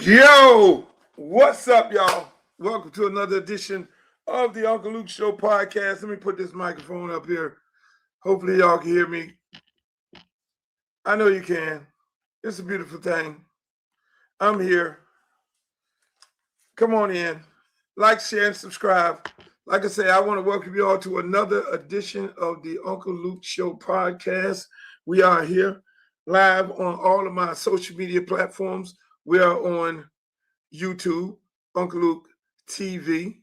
Yo, what's up, y'all? Welcome to another edition of the Uncle Luke Show podcast. Let me put this microphone up here. Hopefully, y'all can hear me. I know you can. It's a beautiful thing. I'm here. Come on in. Like, share, and subscribe. Like I say, I want to welcome you all to another edition of the Uncle Luke Show podcast. We are here live on all of my social media platforms. We are on YouTube, Uncle Luke TV.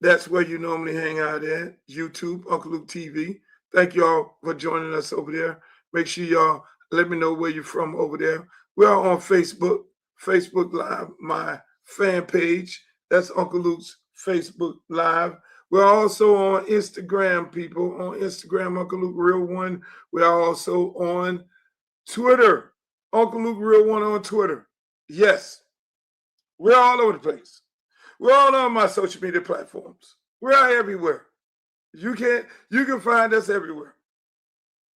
That's where you normally hang out at, YouTube, Uncle Luke TV. Thank y'all for joining us over there. Make sure y'all let me know where you're from over there. We are on Facebook Live, my fan page. That's Uncle Luke's Facebook Live. We're also on Instagram, people. On Instagram, Uncle Luke Real One. We are also on Twitter, Uncle Luke Real One on Twitter. Yes, we're all over the place. We're all on my social media platforms. We're everywhere. You can find us everywhere.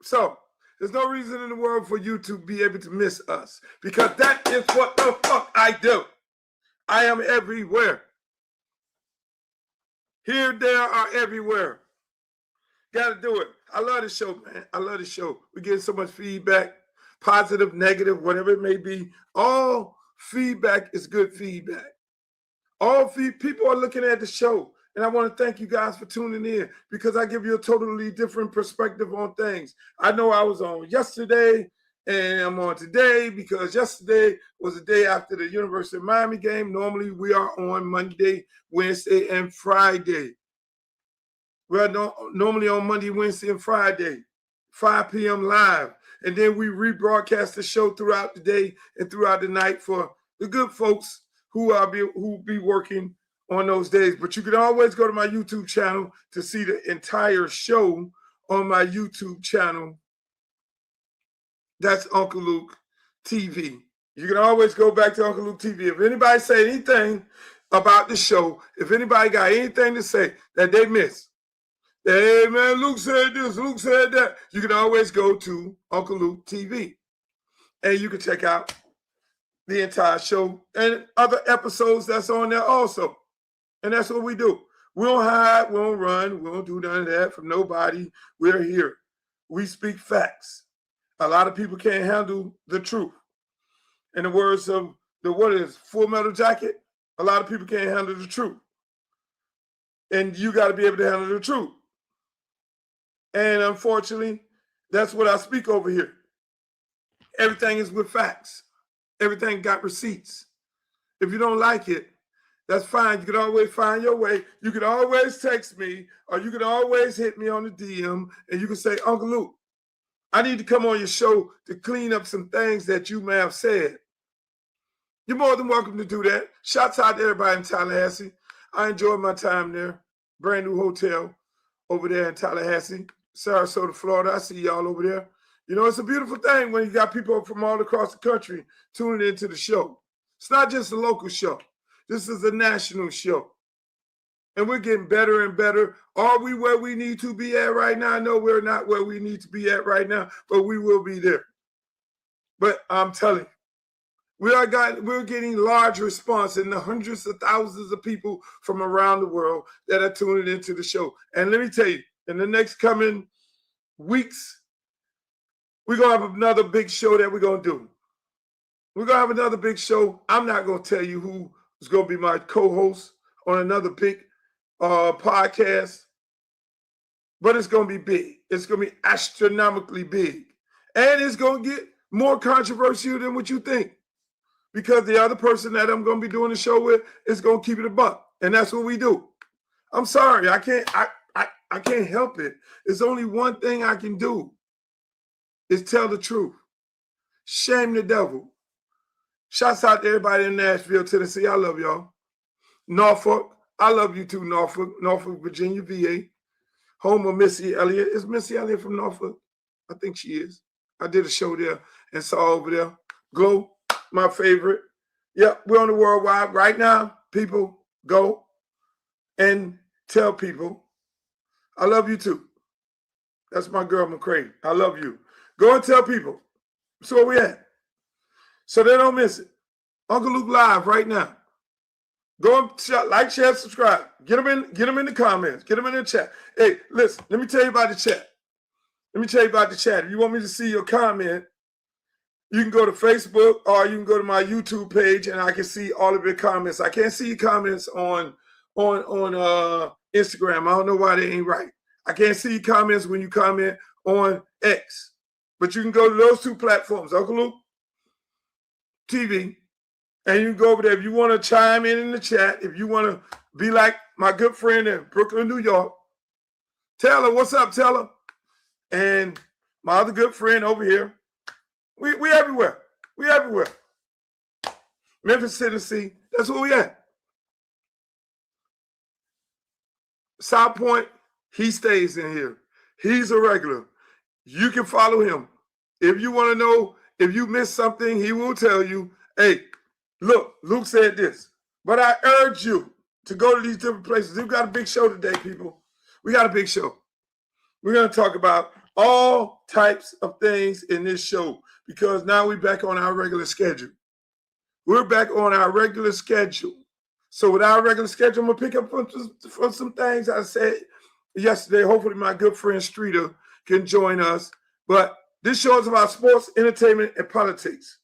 So there's no reason in the world for you to be able to miss us, because that is what the fuck I do. I am everywhere. Here, there, or everywhere. Gotta do it. I love the show, man. I love the show. We're getting so much feedback, positive, negative, whatever it may be. All feedback is good feedback. People are looking at the show, and I want to thank you guys for tuning in, because I give you a totally different perspective on things. I know I was on yesterday, and I'm on today, because yesterday was the day after the University of Miami game. Normally, we are on Monday, Wednesday, and Friday. We're normally on Monday, Wednesday, and Friday, 5 p.m. live. And then we rebroadcast the show throughout the day and throughout the night for the good folks who be working on those days. But you can always go to my YouTube channel to see the entire show on my YouTube channel. That's Uncle Luke TV. You can always go back to Uncle Luke TV. If anybody say anything about the show, if anybody got anything to say that they missed, hey man, Luke said this, Luke said that, you can always go to Uncle Luke TV. And you can check out the entire show and other episodes that's on there also. And that's what we do. We don't hide, we don't run, we don't do none of that from nobody. We're here. We speak facts. A lot of people can't handle the truth. In the words of Full Metal Jacket, a lot of people can't handle the truth. And you got to be able to handle the truth. And unfortunately, that's what I speak over here. Everything is with facts. Everything got receipts. If you don't like it, that's fine. You can always find your way. You can always text me, or you can always hit me on the DM, and you can say, Uncle Luke, I need to come on your show to clean up some things that you may have said. You're more than welcome to do that. Shouts out to everybody in Tallahassee. I enjoyed my time there. Brand new hotel over there in Tallahassee, Sarasota, Florida. I see y'all over there. You know, it's a beautiful thing when you got people from all across the country tuning into the show. It's not just a local show. This is a national show. And we're getting better and better. Are we where we need to be at right now? No, we're not where we need to be at right now, but we will be there. But I'm telling you, we're getting large response in the hundreds of thousands of people from around the world that are tuning into the show. And let me tell you, in the next coming weeks, we're going to have another big show that we're going to do. We're going to have another big show. I'm not going to tell you who is going to be my co-host on another big podcast, but it's going to be big. It's going to be astronomically big. And it's going to get more controversial than what you think, because the other person that I'm going to be doing the show with is going to keep it a buck. And that's what we do. I'm sorry. I can't help it. There's only one thing I can do, is tell the truth. Shame the devil. Shouts out to everybody in Nashville, Tennessee. I love y'all. Norfolk, I love you too, Norfolk, Virginia, VA. Home of Missy Elliott. Is Missy Elliott from Norfolk? I think she is. I did a show there and saw over there. Glow, my favorite. Yep, we're on the worldwide right now. People, go and tell people I love you too. That's my girl, McCray. I love you. Go and tell people. That's where we at. So they don't miss it. Uncle Luke Live right now. Go and like, share, subscribe. Get them in the comments. Get them in the chat. Hey, listen, let me tell you about the chat. If you want me to see your comment, you can go to Facebook or you can go to my YouTube page and I can see all of your comments. I can't see your comments on Instagram. I don't know why they ain't right. I can't see your comments when you comment on X. But you can go to those two platforms, Uncle Luke TV, and you can go over there if you want to chime in the chat. If you want to be like my good friend in Brooklyn, New York, Taylor, what's up, Taylor? And my other good friend over here. We everywhere. We everywhere. Memphis, Tennessee, that's where we at. South Point, he stays in here. He's a regular. You can follow him. If you want to know, if you missed something, he will tell you, hey, look, Luke said this. But I urge you to go to these different places. We've got a big show today, people. We got a big show. We're going to talk about all types of things in this show because now we're back on our regular schedule. We're back on our regular schedule. So with our regular schedule, I'm going to pick up from some things I said yesterday. Hopefully my good friend Streeter can join us. But this show is about sports, entertainment, and politics.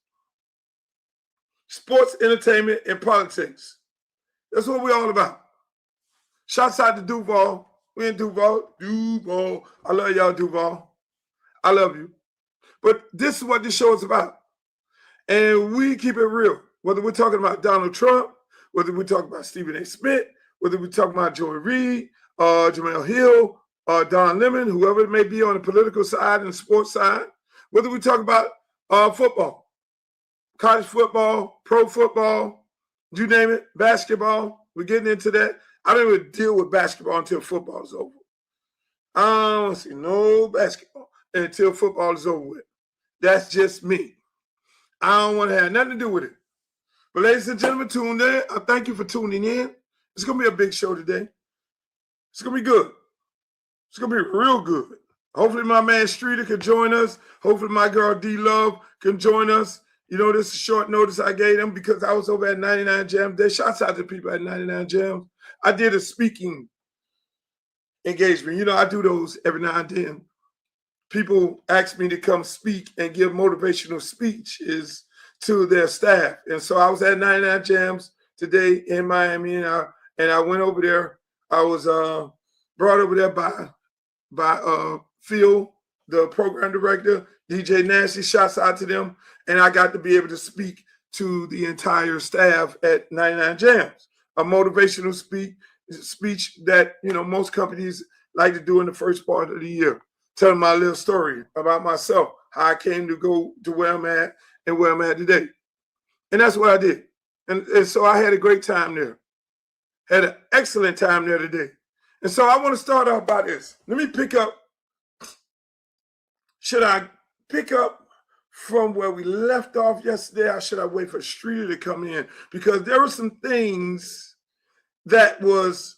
Sports, entertainment, and politics. That's what we're all about. Shouts out to Duval. We in Duval. Duval. I love y'all, Duval. I love you. But this is what this show is about. And we keep it real. Whether we're talking about Donald Trump, whether we're talking about Stephen A. Smith, whether we're talking about Joy Reid, Jamel Hill, Don Lemon, whoever it may be on the political side and the sports side, whether we talk about football, college football, pro football, you name it, basketball, we're getting into that. I don't even deal with basketball until football is over. I don't see no basketball until football is over with. That's just me. I don't want to have nothing to do with it. But ladies and gentlemen, tune in. I thank you for tuning in. It's going to be a big show today. It's going to be good. It's going to be real good. Hopefully my man Streeter can join us. Hopefully my girl D-Love can join us. You know, this is short notice I gave them because I was over at 99 Jams. They shouts out to people at 99 Jams. I did a speaking engagement. You know, I do those every now and then. People ask me to come speak and give motivational speeches to their staff. And so I was at 99 Jams today in Miami, and I went over there. I was brought over there by Phil, the program director, DJ Nasty. Shouts out to them. And I got to be able to speak to the entire staff at 99 Jams. A motivational speech that, you know, most companies like to do in the first part of the year. Telling my little story about myself, how I came to go to where I'm at and where I'm at today. And that's what I did. And so I had a great time there. Had an excellent time there today. And so I want to start off by this. Let me pick up. Should I pick up from where we left off yesterday, or should I wait for Streeter to come in? Because there were some things that was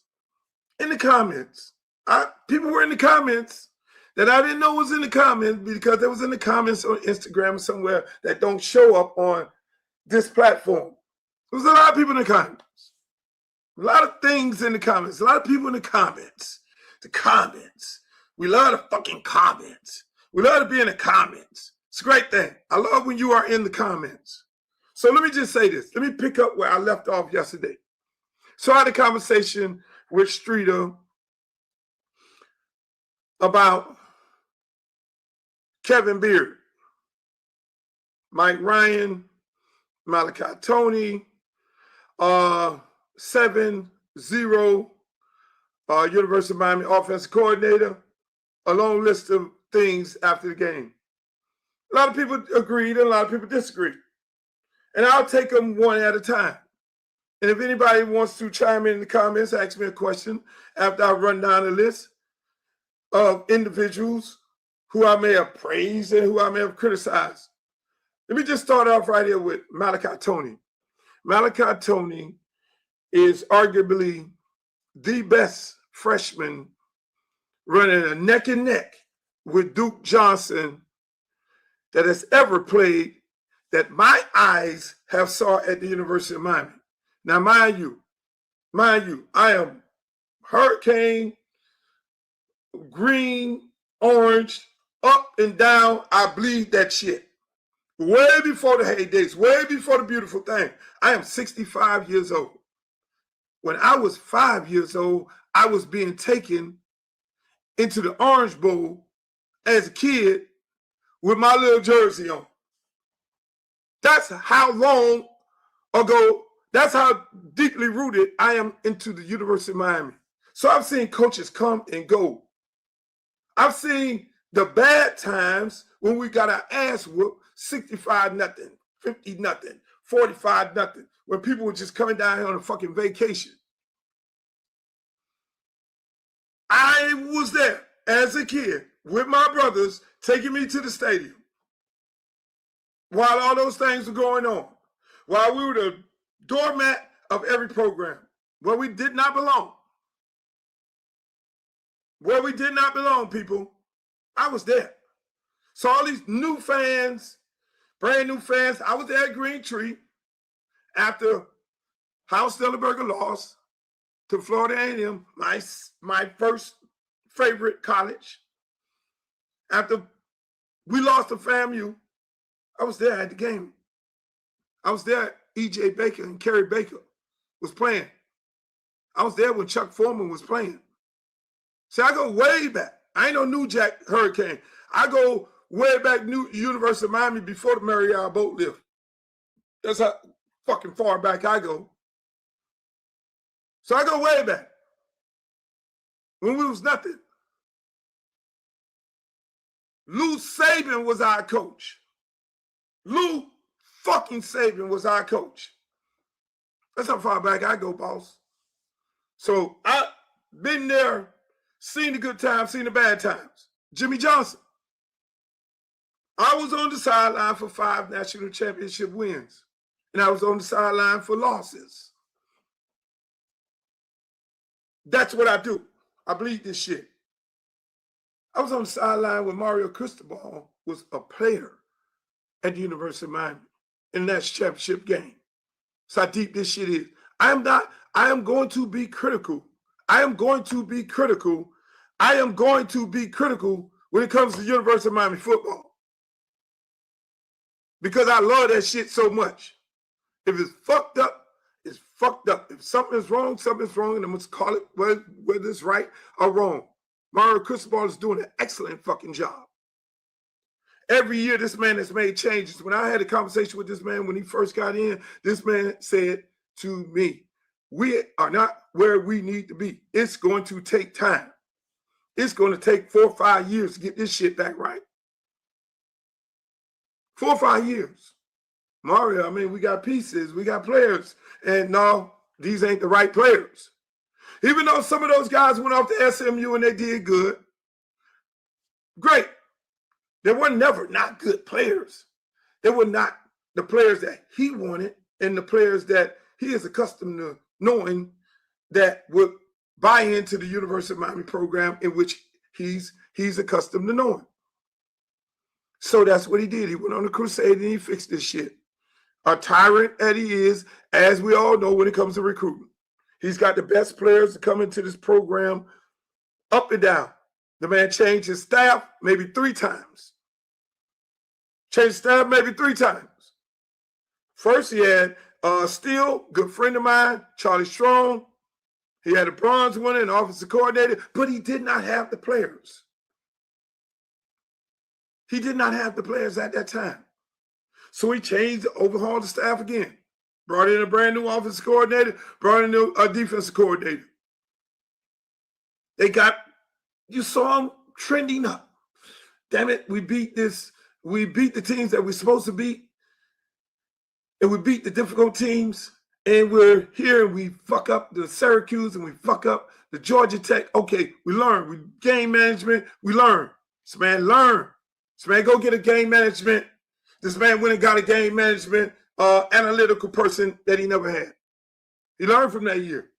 in the comments. People were in the comments that I didn't know was in the comments because it was in the comments on Instagram or somewhere that don't show up on this platform. There was a lot of people in the comments. A lot of things in the comments. A lot of people in the comments. The comments. We love the fucking comments. We love to be in the comments. It's a great thing. I love when you are in the comments. So let me just say this. Let me pick up where I left off yesterday. So I had a conversation with Streeter about Kevin Beard, Mike Ryan, Malachi Tony, 7-0 University of Miami offensive coordinator, a long list of things after the game. A lot of people agreed and a lot of people disagreed. And I'll take them one at a time. And if anybody wants to chime in the comments, ask me a question after I run down the list of individuals who I may have praised and who I may have criticized. Let me just start off right here with Malachi Tony. Malachi Tony is arguably the best freshman running a neck and neck with Duke Johnson that has ever played that my eyes have saw at the University of Miami. Now, mind you, I am hurricane, green, orange, up and down. I bleed that shit. Way before the heydays, way before the beautiful thing. I am 65 years old. When I was 5 years old, I was being taken into the Orange Bowl as a kid with my little jersey on. That's how long ago, that's how deeply rooted I am into the University of Miami. So I've seen coaches come and go. I've seen the bad times when we got our ass whooped 65-0, 50-0, 45-0, when people were just coming down here on a fucking vacation. I was there as a kid with my brothers taking me to the stadium while all those things were going on, while we were the doormat of every program, where we did not belong. Where we did not belong, people. I was there. So all these new fans, brand new fans, I was there at Green Tree after Howard Stellenberger lost to Florida A&M, my first favorite college. After we lost to FAMU, I was there at the game. I was there. E.J. Baker and Kerry Baker was playing. I was there when Chuck Foreman was playing. See, I go way back. I ain't no New Jack Hurricane. I go way back New University of Miami before the Marriott boat lift. That's how fucking far back I go. So I go way back. When we was nothing. Lou Saban was our coach. Lou fucking Saban was our coach. That's how far back I go, boss. So I've been there, seen the good times, seen the bad times. Jimmy Johnson. I was on the sideline for 5 national championship wins. And I was on the sideline for losses. That's what I do. I bleed this shit. I was on the sideline when Mario Cristobal was a player at the University of Miami in that championship game. So how deep this shit is. I am going to be critical. I am going to be critical when it comes to University of Miami football. Because I love that shit so much. If it's fucked up, it's fucked up. If something's wrong, something's wrong, and I'm going to call it whether it's right or wrong. Mario Cristobal is doing an excellent fucking job. Every year, this man has made changes. When I had a conversation with this man when he first got in, this man said to me, we are not where we need to be. It's going to take time. It's going to take 4 or 5 years to get this shit back right. 4 or 5 years. Mario, I mean, we got pieces, we got players, and no, these ain't the right players. Even though some of those guys went off to SMU and they did good, great. They were never not good players. They were not the players that he wanted and the players that he is accustomed to knowing that would buy into the University of Miami program in which he's accustomed to knowing. So that's what he did. He went on a crusade and he fixed this shit. A tyrant that he is, as we all know when it comes to recruiting. He's got the best players to come into this program up and down. The man changed his staff maybe 3 times. Changed staff maybe 3 times. First, he had Steele, good friend of mine, Charlie Strong. He had a bronze winner and offensive coordinator, but he did not have the players. He did not have the players at that time. So he changed, overhauled the staff again. Brought in a brand new offensive coordinator, brought in a defensive coordinator. You saw them trending up. Damn it, we beat the teams that we're supposed to beat. And we beat the difficult teams. And we're here and we fuck up the Syracuse and we fuck up the Georgia Tech. Okay, we learn. We game management, we learn. This man learn. This man go get a game management. This man went and got a game management analytical person that he never had. He learned from that year.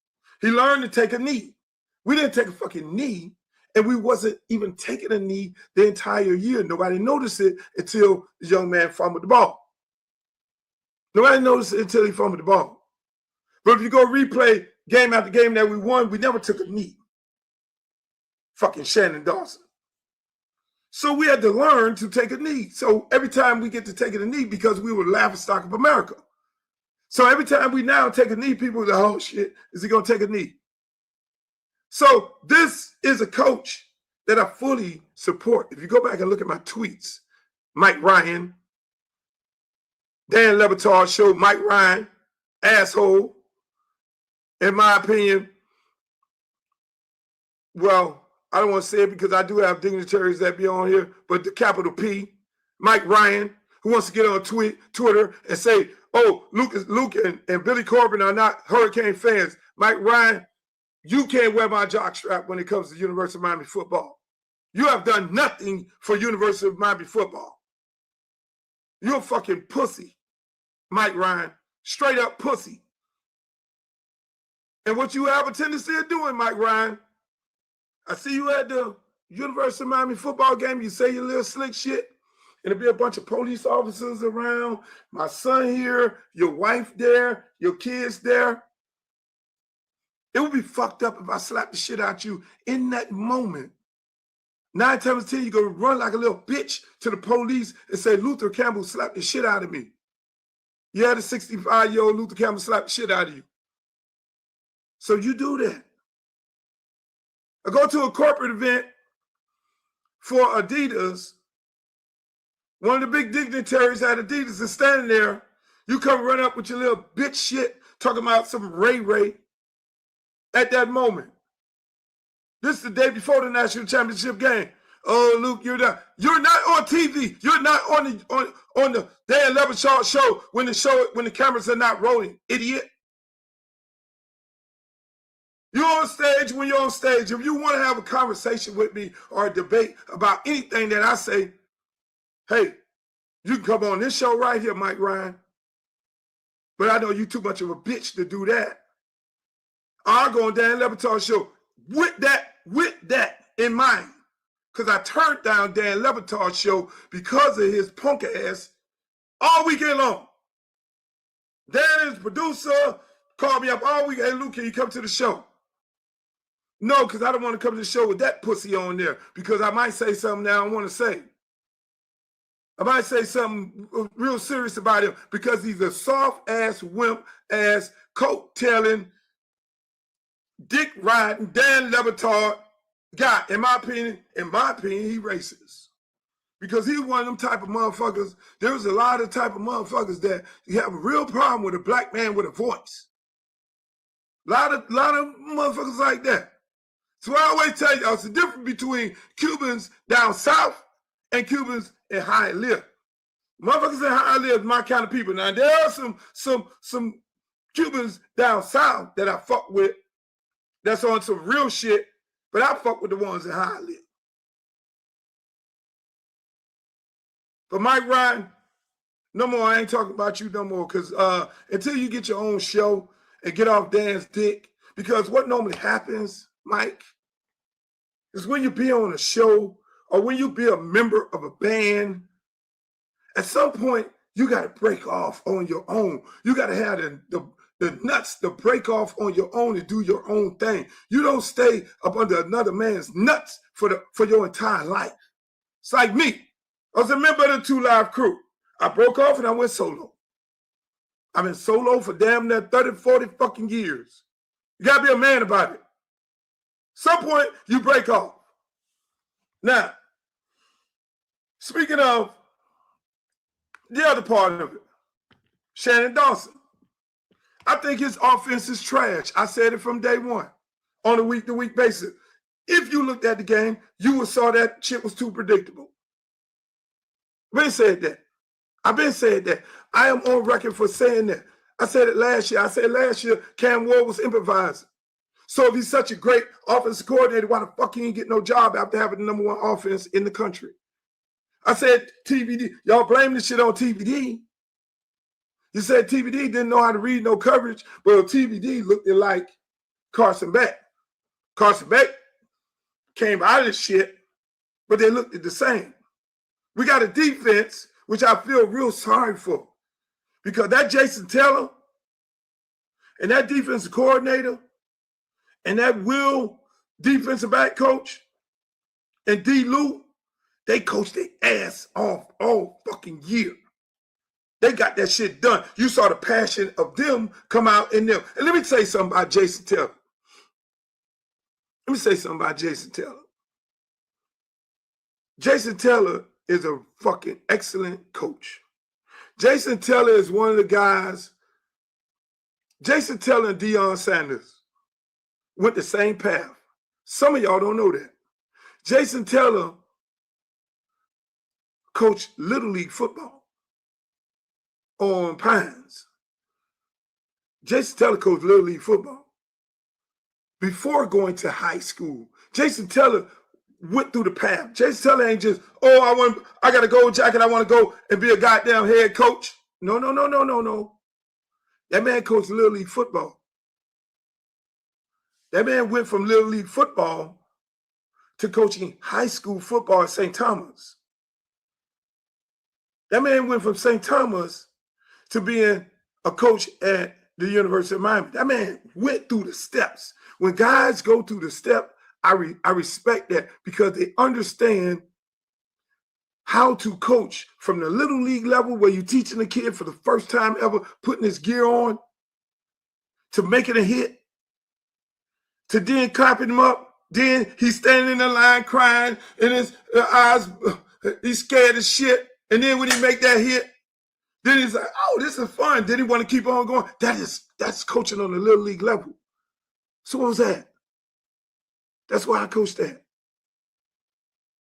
He learned to take a knee. We didn't take a fucking knee, and we wasn't even taking a knee the entire year. Nobody noticed it until the young man fumbled the ball. Nobody noticed it until he fumbled the ball. But if you go replay game after game that we won, we never took a knee. Fucking Shannon Dawson. So we had to learn to take a knee. So every time we get to take a knee, because we were laughingstock of America. So every time we now take a knee, people are like, oh shit, is he going to take a knee? So this is a coach that I fully support. If you go back and look at my tweets, Mike Ryan, Dan Le Batard showed Mike Ryan, asshole. In my opinion, well, I don't want to say it because I do have dignitaries that be on here, but the capital P, Mike Ryan, who wants to get on Twitter and say, oh, Luke and Billy Corbin are not Hurricane fans. Mike Ryan, you can't wear my jockstrap when it comes to University of Miami football. You have done nothing for University of Miami football. You're a fucking pussy, Mike Ryan. Straight up pussy. And what you have a tendency of doing, Mike Ryan, I see you at the University of Miami football game. You say your little slick shit, and there'll be a bunch of police officers around, my son here, your wife there, your kids there. It would be fucked up if I slapped the shit out you in that moment. 9 times 10, you're going to run like a little bitch to the police and say, Luther Campbell slapped the shit out of me. You had a 65-year-old Luther Campbell slap the shit out of you. So you do that. I go to a corporate event for Adidas. One of the big dignitaries at Adidas is standing there. You come run up with your little bitch shit talking about some Ray at that moment. This is the day before the national championship game. Oh, Luke, you're not on TV. You're not on the Dan Le Batard show when the cameras are not rolling, idiot. You're on stage when you're on stage. If you want to have a conversation with me or a debate about anything that I say, hey, you can come on this show right here, Mike Ryan. But I know you too much of a bitch to do that. I'll go on Dan Le Batard show with that in mind. Because I turned down Dan Le Batard show because of his punk ass all weekend long. Dan, his producer, called me up all week. Hey, Luke, can you come to the show? No, because I don't want to come to the show with that pussy on there because I might say something that I don't want to say. I might say something real serious about him because he's a soft-ass, wimp-ass, coat-tailing, dick-riding, Dan Le Batard guy. In my opinion, he racist. Because he's one of them type of motherfuckers. There's a lot of type of motherfuckers that you have a real problem with a black man with a voice. A lot of motherfuckers like that. So I always tell you, it's the difference between Cubans down south and Cubans in Hialeah. Motherfuckers in Hialeah is my kind of people. Now there are some Cubans down south that I fuck with that's on some real shit, but I fuck with the ones in Hialeah. But Mike Ryan, no more. I ain't talking about you no more because until you get your own show and get off Dan's dick, because what normally happens, Mike, is when you be on a show or when you be a member of a band, at some point, you got to break off on your own. You got to have the nuts to break off on your own and do your own thing. You don't stay up under another man's nuts for your entire life. It's like me. I was a member of the 2 Live crew. I broke off and I went solo. I've been solo for damn near 30, 40 fucking years. You got to be a man about it. Some point, you break off. Now, speaking of the other part of it, Shannon Dawson. I think his offense is trash. I said it from day one on a week-to-week basis. If you looked at the game, you would saw that shit was too predictable. I've been saying that. I am on record for saying that. I said it last year. I said last year Cam Ward was improvising. So if he's such a great offensive coordinator, why the fuck he ain't get no job after having the number 1 offense in the country? I said TVD. Y'all blame this shit on TVD. You said TVD didn't know how to read no coverage, but TVD looked like Carson Beck. Carson Beck came out of this shit, but they looked the same. We got a defense, which I feel real sorry for. Because that Jason Taylor and that defensive coordinator and that Will defensive back coach and D. Lou, they coached their ass off all fucking year. They got that shit done. You saw the passion of them come out in them. And let me tell you something about Jason Taylor. Jason Taylor is a fucking excellent coach. Jason Taylor is one of the guys. Jason Taylor and Deion Sanders went the same path. Some of y'all don't know that. Jason Taylor coached Little League football on Pines. Jason Taylor coached Little League football before going to high school. Jason Taylor went through the path. Jason Taylor ain't just, oh, I got a gold jacket, I want to go and be a goddamn head coach. No. That man coached Little League football. That man went from Little League football to coaching high school football at St. Thomas. That man went from St. Thomas to being a coach at the University of Miami. That man went through the steps. When guys go through the step, I respect that because they understand how to coach from the Little League level where you're teaching a kid for the first time ever putting his gear on to making a hit, to then clapping him up. Then he's standing in the line crying and his eyes, he's scared as shit. And then when he make that hit, then he's like, oh, this is fun. Then he want to keep on going. That's coaching on the Little League level. So what was that? That's why I coached that.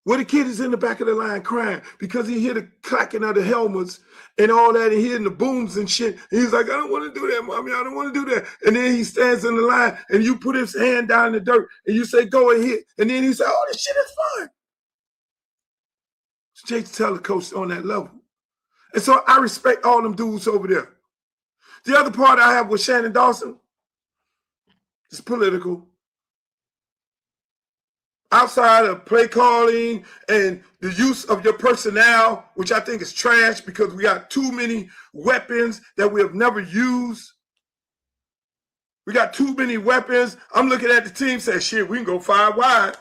Where the kid is in the back of the line crying because he hear the clacking of the helmets and all that and hearing the booms and shit. And he's like, I don't want to do that, mommy. I don't want to do that. And then he stands in the line and you put his hand down in the dirt and you say, go and hit. And then he say, oh, this shit is fun. So Jason Taylor coached on that level. And so I respect all them dudes over there. The other part I have with Shannon Dawson is political. Outside of play calling and the use of your personnel, which I think is trash because we got too many weapons that we have never used. We got too many weapons. I'm looking at the team saying, shit, we can go 5 wide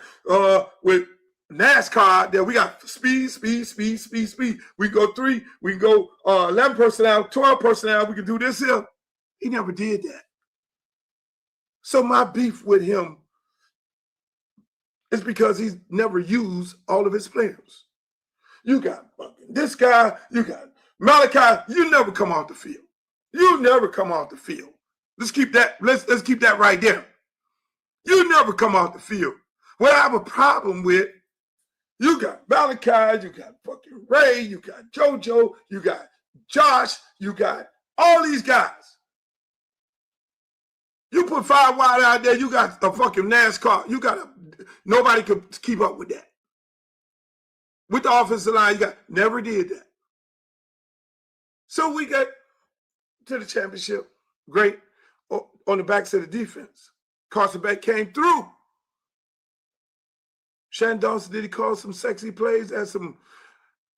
with NASCAR. That we got speed. We can go 3. We can go 11 personnel, 12 personnel. We can do this here. He never did that. So my beef with him it's because he's never used all of his players. You got fucking this guy, you got Malachi, you never come off the field. You never come off the field. Let's keep that right there. You never come off the field. What I have a problem with, you got Malachi, you got fucking Ray, you got JoJo, you got Josh, you got all these guys. You put 5 wide out there, you got a fucking NASCAR. Nobody could keep up with that. With the offensive line, never did that. So we got to the championship. Great. On the backs of the defense. Carson Beck came through. Shannon Dawson, did he call some sexy plays at some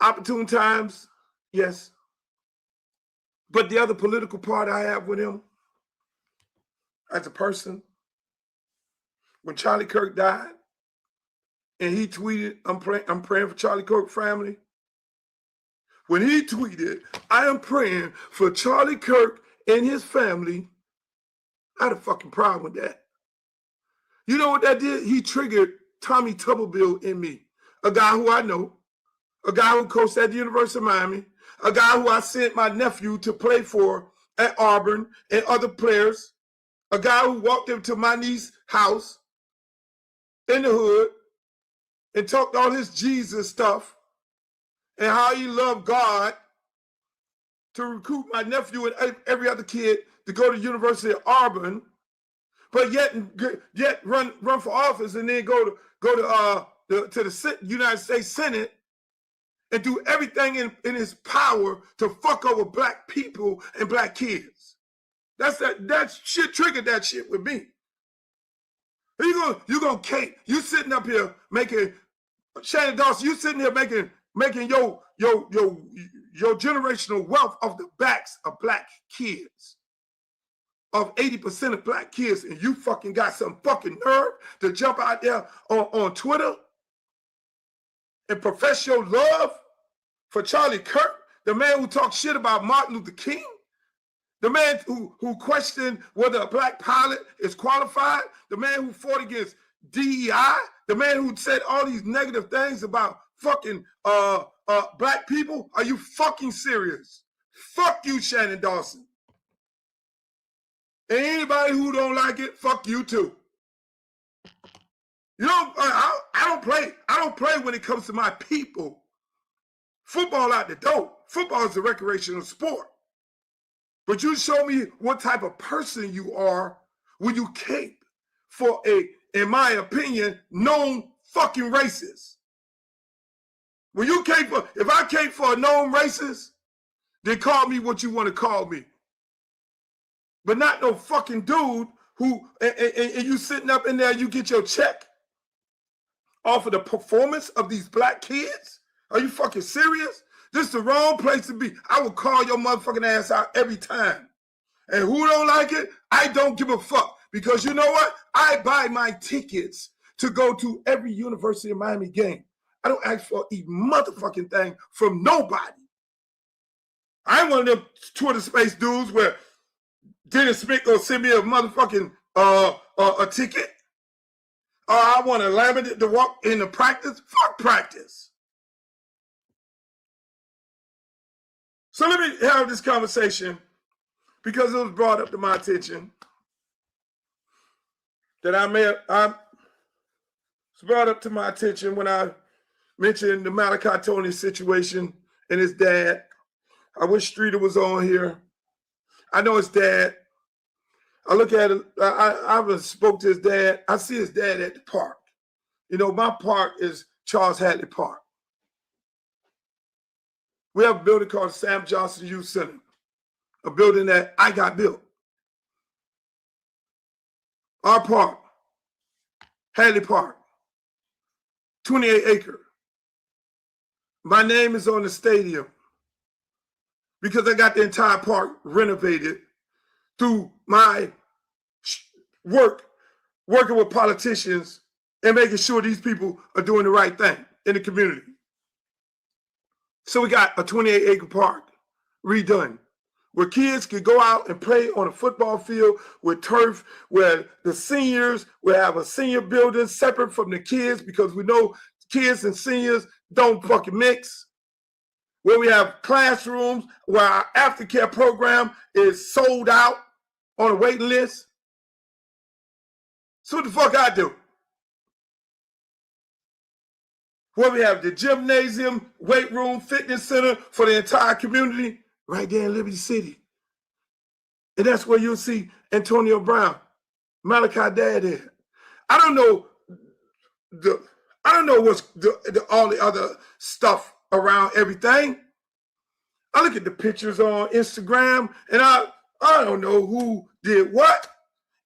opportune times? Yes. But the other political part I have with him, as a person, when Charlie Kirk died, and he tweeted, I'm praying for Charlie Kirk family. When he tweeted, I am praying for Charlie Kirk and his family, I had a fucking problem with that. You know what that did? He triggered Tommy Tuberville in me, a guy who I know, a guy who coached at the University of Miami, a guy who I sent my nephew to play for at Auburn and other players, a guy who walked into my niece's house in the hood and talked all his Jesus stuff and how he loved God to recruit my nephew and every other kid to go to the University of Auburn, but yet run for office and then go to the United States Senate and do everything in his power to fuck over black people and black kids. That shit triggered that shit with me. You gonna cape. You sitting up here making Shannon Dawson, you sitting here making making your generational wealth off the backs of black kids, of 80% of black kids, and you fucking got some fucking nerve to jump out there on Twitter and profess your love for Charlie Kirk, the man who talked shit about Martin Luther King, the man who questioned whether a black pilot is qualified, the man who fought against DEI, the man who said all these negative things about fucking black people. Are you fucking serious? Fuck you, Shannon Dawson. And anybody who don't like it, fuck you too. You know, I don't play. I don't play when it comes to my people. Football out the door. Football is a recreational sport. But you show me what type of person you are when you cape for a, in my opinion, known fucking racist. When you cape for, if I cape for a known racist, then call me what you want to call me. But not no fucking dude who, and you sitting up in there, you get your check off of the performance of these black kids? Are you fucking serious? This is the wrong place to be. I will call your motherfucking ass out every time. And who don't like it, I don't give a fuck. Because you know what? I buy my tickets to go to every University of Miami game. I don't ask for a motherfucking thing from nobody. I ain't one of them Twitter space dudes where Dennis Smith gonna send me a motherfucking a ticket. I want to laminate to walk into practice. Fuck practice. So let me have this conversation because it was brought up to my attention that it's brought up to my attention when I mentioned the Malachi Tony situation and his dad. I wish Streeter was on here. I know his dad. I look at it, I haven't spoke to his dad. I see his dad at the park. You know, my park is Charles Hadley Park. We have a building called Sam Johnson Youth Center, a building that I got built. Our park, Hadley Park, 28 acre. My name is on the stadium because I got the entire park renovated through my working with politicians and making sure these people are doing the right thing in the community. So we got a 28 acre park redone where kids could go out and play on a football field with turf, where the seniors will have a senior building separate from the kids because we know kids and seniors don't fucking mix. Where we have classrooms where our aftercare program is sold out on a waiting list. So what the fuck I do? Where we have the gymnasium, weight room, fitness center for the entire community right there in Liberty City. And that's where you'll see Antonio Brown, Malachi dad at. I don't know what's all the other stuff around everything. I look at the pictures on Instagram and I don't know who did what.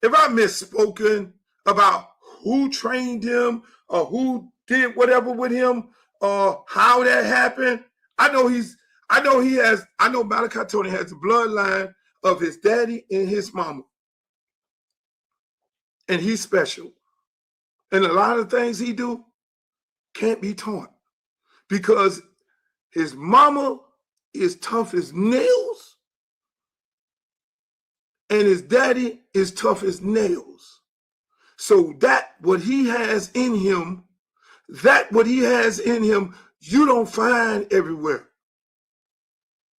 If I misspoken about who trained him or who did whatever with him or how that happened, I know Malachi Tony has the bloodline of his daddy and his mama. And he's special. And a lot of things he do can't be taught because his mama is tough as nails and his daddy is tough as nails. So what he has in him, you don't find everywhere.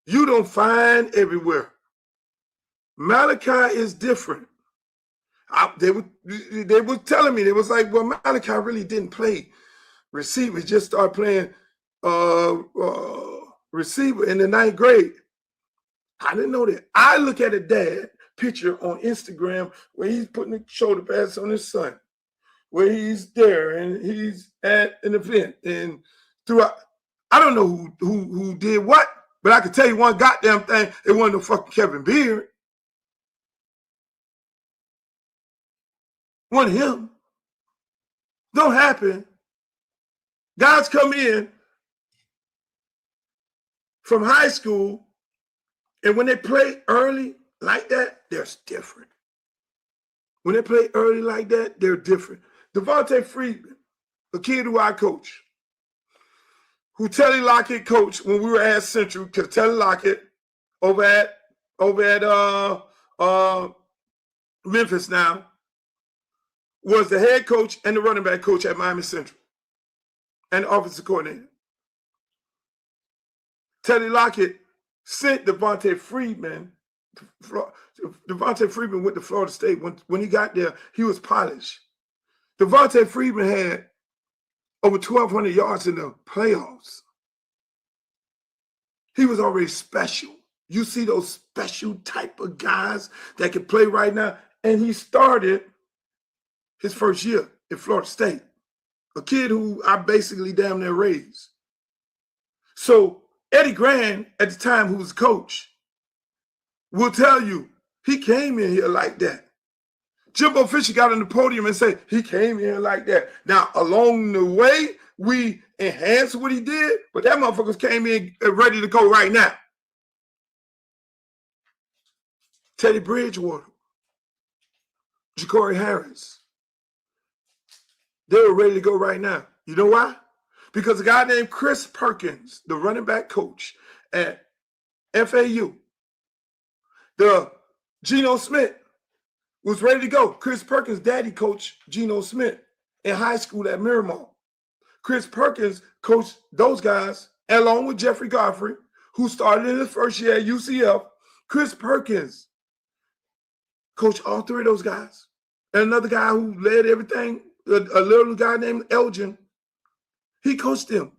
You don't find everywhere. Malachi is different. They were telling me, they was like, well, Malachi really didn't play receiver. He just started playing receiver in the 9th grade. I didn't know that. I look at a dad picture on Instagram where he's putting the shoulder pads on his son, where he's there and he's at an event and throughout. I don't know who did what, but I can tell you one goddamn thing. It wasn't no fucking Kevin Beard. It wasn't him. Don't happen. Guys come in from high school, and when they play early like that, they're different. When they play early like that, they're different. Devontae Freeman, a kid who I coach, who Telly Lockett coached when we were at Central, because Telly Lockett over at Memphis now was the head coach and the running back coach at Miami Central and the offensive coordinator. Telly Lockett sent Devontae Freeman. Devontae Freeman went to Florida State. When he got there, he was polished. Devontae Freeman had over 1,200 yards in the playoffs. He was already special. You see those special type of guys that can play right now. And he started his first year at Florida State. A kid who I basically damn near raised. So Eddie Grand, at the time, who was coach, will tell you he came in here like that. Jimbo Fisher got on the podium and said he came in here like that. Now, along the way, we enhanced what he did, but that motherfucker came in ready to go right now. Teddy Bridgewater, Ja'Cory Harris, they were ready to go right now. You know why? Because a guy named Chris Perkins, the running back coach at FAU, the Geno Smith, was ready to go. Chris Perkins' daddy coached Geno Smith in high school at Miramar. Chris Perkins coached those guys, along with Jeffrey Godfrey, who started in his first year at UCF. Chris Perkins coached all three of those guys. And another guy who led everything, a little guy named Elgin, he coached them.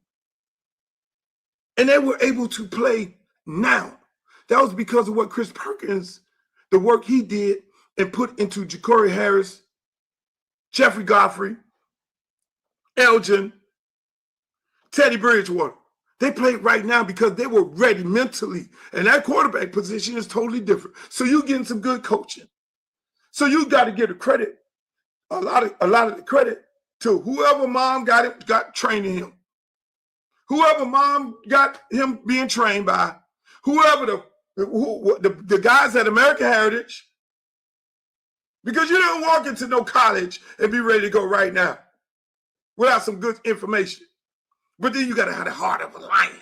And they were able to play now. That was because of what Chris Perkins, the work he did and put into Ja'Cory Harris, Jeffrey Godfrey, Elgin, Teddy Bridgewater. They played right now because they were ready mentally. And that quarterback position is totally different. So you're getting some good coaching. So you got to give the credit, a lot of the credit to whoever mom got training him. Whoever mom got him being trained by, whoever the guys at American Heritage, because you don't walk into no college and be ready to go right now without some good information. But then you got to have the heart of a lion.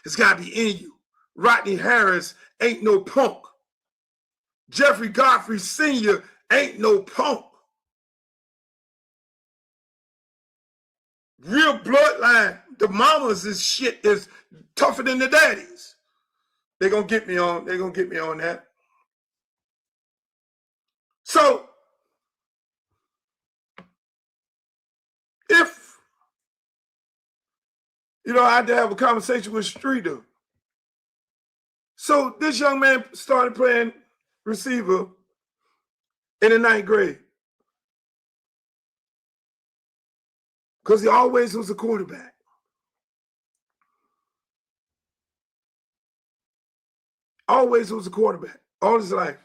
It's got to be in you. Rodney Harris ain't no punk. Jeffrey Godfrey Sr. ain't no punk. Real bloodline. The mamas is shit is tougher than the daddies. They're going to get me on. They're going to get me on that. So, if, I had to have a conversation with Streeter. So, this young man started playing receiver in the 9th grade. Because he always was a quarterback. Always was a quarterback, all his life.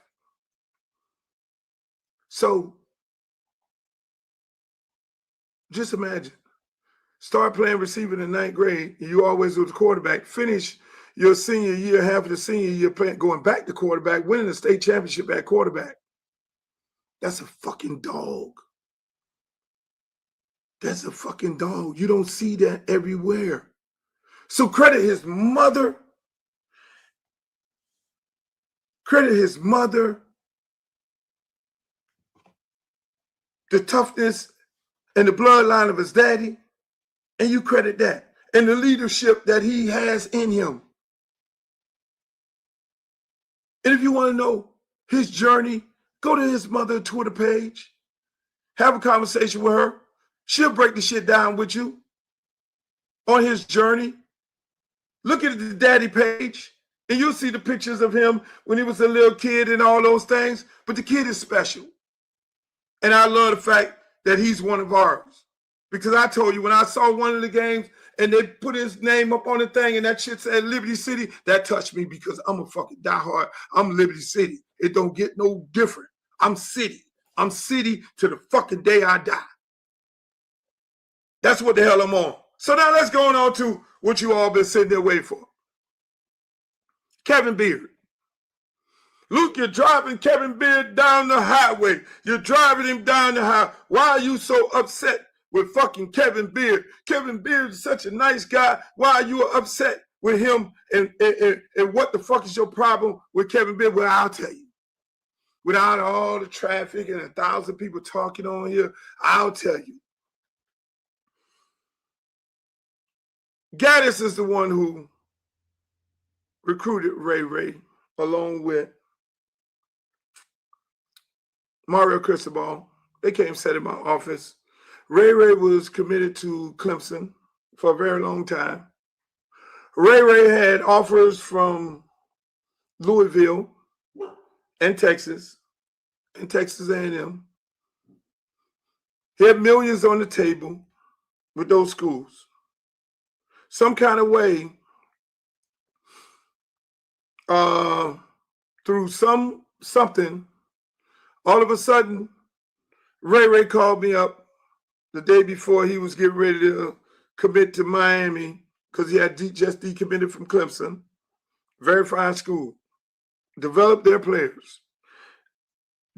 So, just imagine, start playing receiver in the 9th grade, and you always was a quarterback, finish your senior year, half of the senior year playing, going back to quarterback, winning the state championship at quarterback. That's a fucking dog. That's a fucking dog. You don't see that everywhere. So credit his mother. Credit his mother. The toughness and the bloodline of his daddy. And you credit that. And the leadership that he has in him. And if you want to know his journey, go to his mother's Twitter page. Have a conversation with her. She'll break the shit down with you on his journey. Look at the daddy page, and you'll see the pictures of him when he was a little kid and all those things. But the kid is special. And I love the fact that he's one of ours. Because I told you, when I saw one of the games and they put his name up on the thing and that shit said Liberty City, that touched me because I'm a fucking diehard. I'm Liberty City. It don't get no different. I'm city. I'm city to the fucking day I die. That's what the hell I'm on. So now let's go on to what you all been sitting there waiting for. Kevin Beard. Luke, you're driving Kevin Beard down the highway. You're driving him down the highway. Why are you so upset with fucking Kevin Beard? Kevin Beard is such a nice guy. Why are you upset with him? And what the fuck is your problem with Kevin Beard? Well, I'll tell you. Without all the traffic and 1,000 people talking on here, I'll tell you. Gaddis is the one who recruited Ray Ray along with Mario Cristobal. They came sat in my office. Ray Ray was committed to Clemson for a very long time. Ray Ray had offers from Louisville and Texas A&M. He had millions on the table with those schools. Some kind of way, through something, all of a sudden, Ray Ray called me up the day before he was getting ready to commit to Miami because he had just decommitted from Clemson. Very fine school. Developed their players.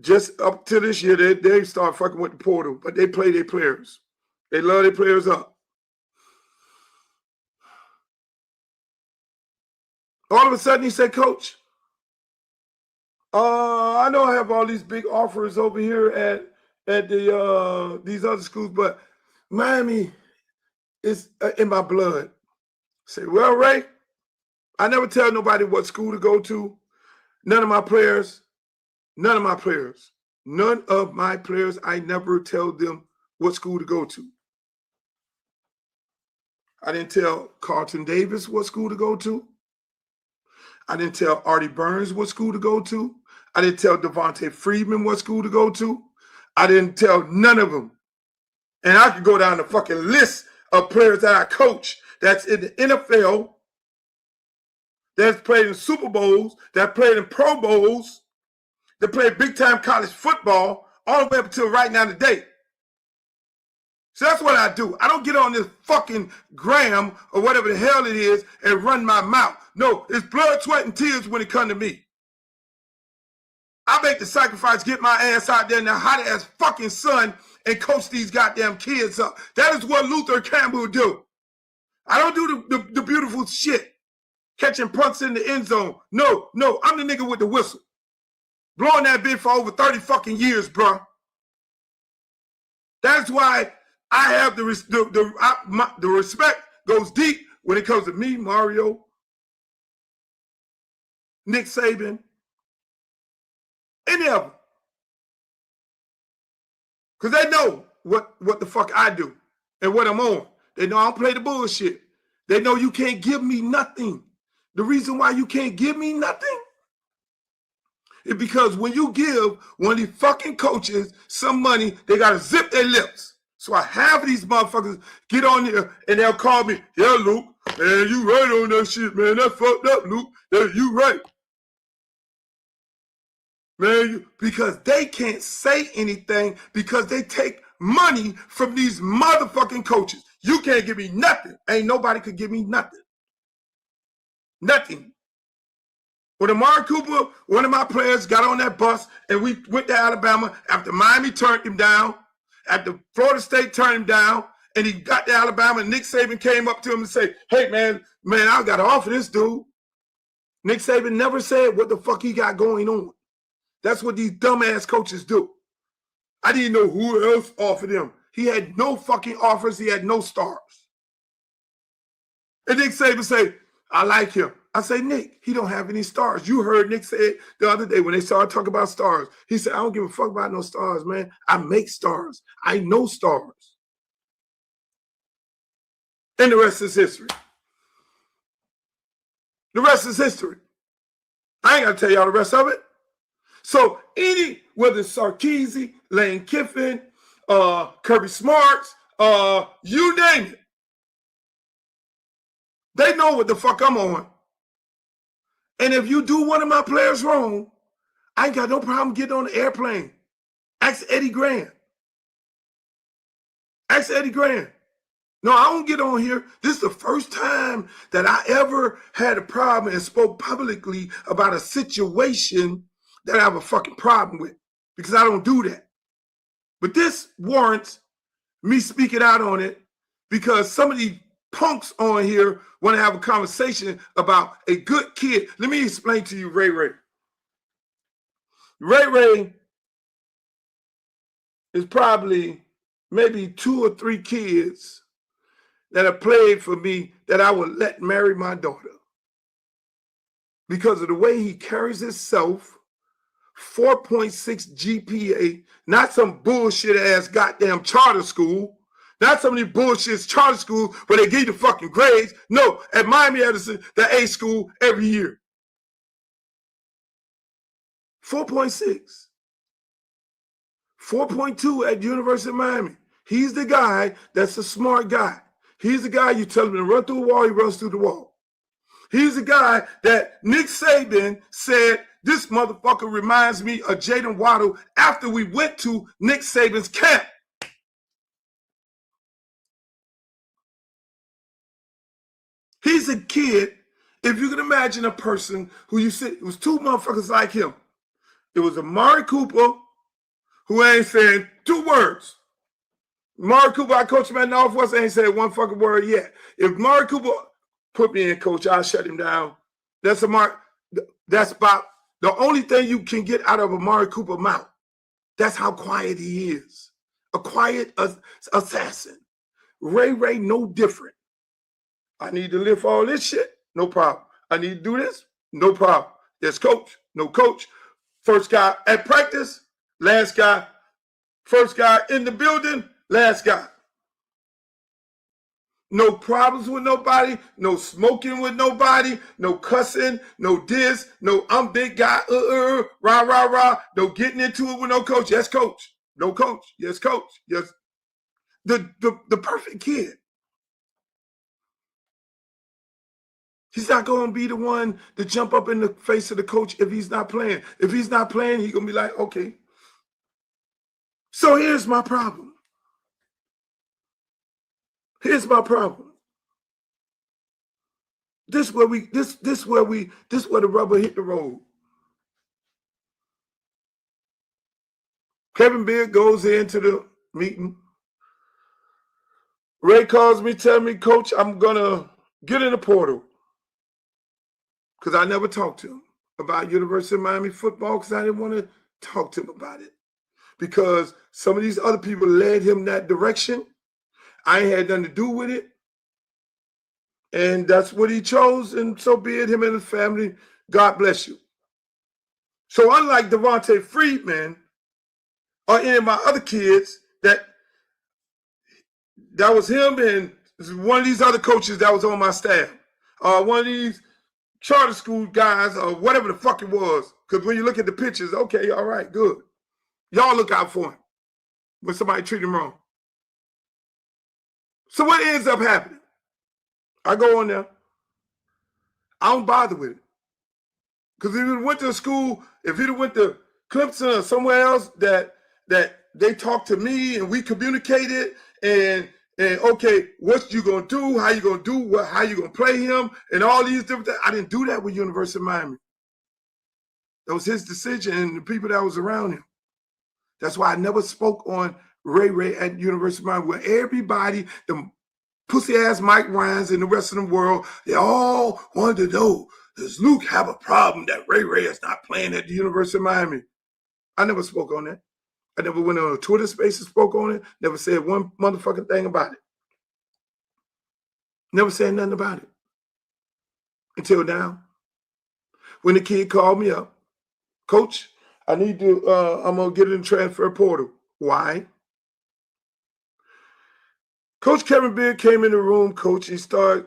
Just up to this year, they start fucking with the portal, but they play their players. They love their players up. All of a sudden, he said, Coach, I know I have all these big offers over here at these other schools, but Miami is in my blood. I say, well, Ray, I never tell nobody what school to go to. None of my players, I never tell them what school to go to. I didn't tell Carlton Davis what school to go to. I didn't tell Artie Burns what school to go to. I didn't tell Devontae Freeman what school to go to. I didn't tell none of them. And I could go down the fucking list of players that I coach that's in the NFL, that's played in Super Bowls, that played in Pro Bowls, that played big-time college football, all the way up until right now today. So that's what I do. I don't get on this fucking gram or whatever the hell it is and run my mouth. No, it's blood, sweat, and tears when it comes to me. I make the sacrifice, get my ass out there in the hot-ass fucking sun and coach these goddamn kids up. That is what Luther Campbell do. I don't do the beautiful shit. Catching punts in the end zone. No, I'm the nigga with the whistle. Blowing that bitch for over 30 fucking years, bro. That's why I have the respect goes deep when it comes to me, Mario, Nick Saban, any of them. Because they know what the fuck I do and what I'm on. They know I don't play the bullshit. They know you can't give me nothing. The reason why you can't give me nothing is because when you give one of these fucking coaches some money, they got to zip their lips. So I have these motherfuckers get on here and they'll call me, yeah, Luke, man, you right on that shit, man. That fucked up, Luke. You right. Man, because they can't say anything because they take money from these motherfucking coaches. You can't give me nothing. Ain't nobody could give me nothing. Nothing. When Amari Cooper, one of my players, got on that bus and we went to Alabama after Miami turned him down, after Florida State turned him down, and he got to Alabama and Nick Saban came up to him and said, hey, man, I got to offer this dude. Nick Saban never said what the fuck he got going on. That's what these dumbass coaches do. I didn't know who else offered him. He had no fucking offers. He had no stars. And Nick Saban say, I like him. I say, Nick, he don't have any stars. You heard Nick say it the other day when they started talking about stars. He said, I don't give a fuck about no stars, man. I make stars. I know stars. And the rest is history. The rest is history. I ain't got to tell y'all the rest of it. So whether it's Sarkisian, Lane Kiffin, Kirby Smarts, you name it, they know what the fuck I'm on. And if you do one of my players wrong, I ain't got no problem getting on the airplane. Ask Eddie Grant. Ask Eddie Grant. No, I don't get on here. This is the first time that I ever had a problem and spoke publicly about a situation that I have a fucking problem with, because I don't do that. But this warrants me speaking out on it, because some of these punks on here want to have a conversation about a good kid. Let me explain to you Ray Ray. Ray Ray is probably maybe 2 or 3 kids that have played for me that I would let marry my daughter, because of the way he carries himself. 4.6 GPA, not some bullshit ass goddamn charter school, not some of these bullshit charter schools where they give you the fucking grades. No, at Miami Edison, the A school every year. 4.6. 4.2 at University of Miami. He's the guy that's a smart guy. He's the guy you tell him to run through the wall, he runs through the wall. He's the guy that Nick Saban said, this motherfucker reminds me of Jaden Waddle after we went to Nick Saban's camp. He's a kid, if you can imagine a person who you said, it was 2 motherfuckers like him. It was Amari Cooper, who ain't saying 2 words. Amari Cooper, I coached him at Northwest, ain't said 1 fucking word yet. If Amari Cooper put me in, coach, I'll shut him down. That's about the only thing you can get out of Amari Cooper's mouth. That's how quiet he is. A quiet assassin. Ray Ray, no different. I need to lift all this shit, no problem. I need to do this, no problem. Yes, coach, no coach. First guy at practice, last guy. First guy in the building, last guy. No problems with nobody, no smoking with nobody, no cussing, no diss, no I'm big guy, rah, rah, rah, no getting into it with no coach. Yes, coach. No coach. Yes, coach. Yes. The perfect kid. He's not going to be the one to jump up in the face of the coach if he's not playing. If he's not playing, he's going to be like, okay. So here's my problem. Here's my problem. This where the rubber hit the road. Kevin Beard goes into the meeting. Ray calls me, tell me, coach, I'm gonna get in the portal. Because I never talked to him about University of Miami football, because I didn't want to talk to him about it. Because some of these other people led him that direction. I ain't had nothing to do with it. And that's what he chose, and so be it, him and his family. God bless you. So unlike Devontae Freeman or any of my other kids, that was him and one of these other coaches that was on my staff. One of these charter school guys or whatever the fuck it was. Because when you look at the pictures, okay, all right, good. Y'all look out for him when somebody treat him wrong. So what ends up happening? I go on there. I don't bother with it. Because if he went to a school, if he'd went to Clemson or somewhere else that they talked to me and we communicated and okay, what you gonna do, how you gonna do, how you gonna play him, and all these different things. I didn't do that with University of Miami. That was his decision and the people that was around him. That's why I never spoke on Ray Ray at University of Miami, where everybody, the pussy-ass Mike Ryans and the rest of the world, they all wanted to know, does Luke have a problem that Ray Ray is not playing at the University of Miami? I never spoke on that. I never went on a Twitter space and spoke on it. Never said one motherfucking thing about it. Never said nothing about it. Until now. When the kid called me up, coach, I need to, I'm going to get in the transfer portal. Why? Coach Kevin Beard came in the room, coach. He started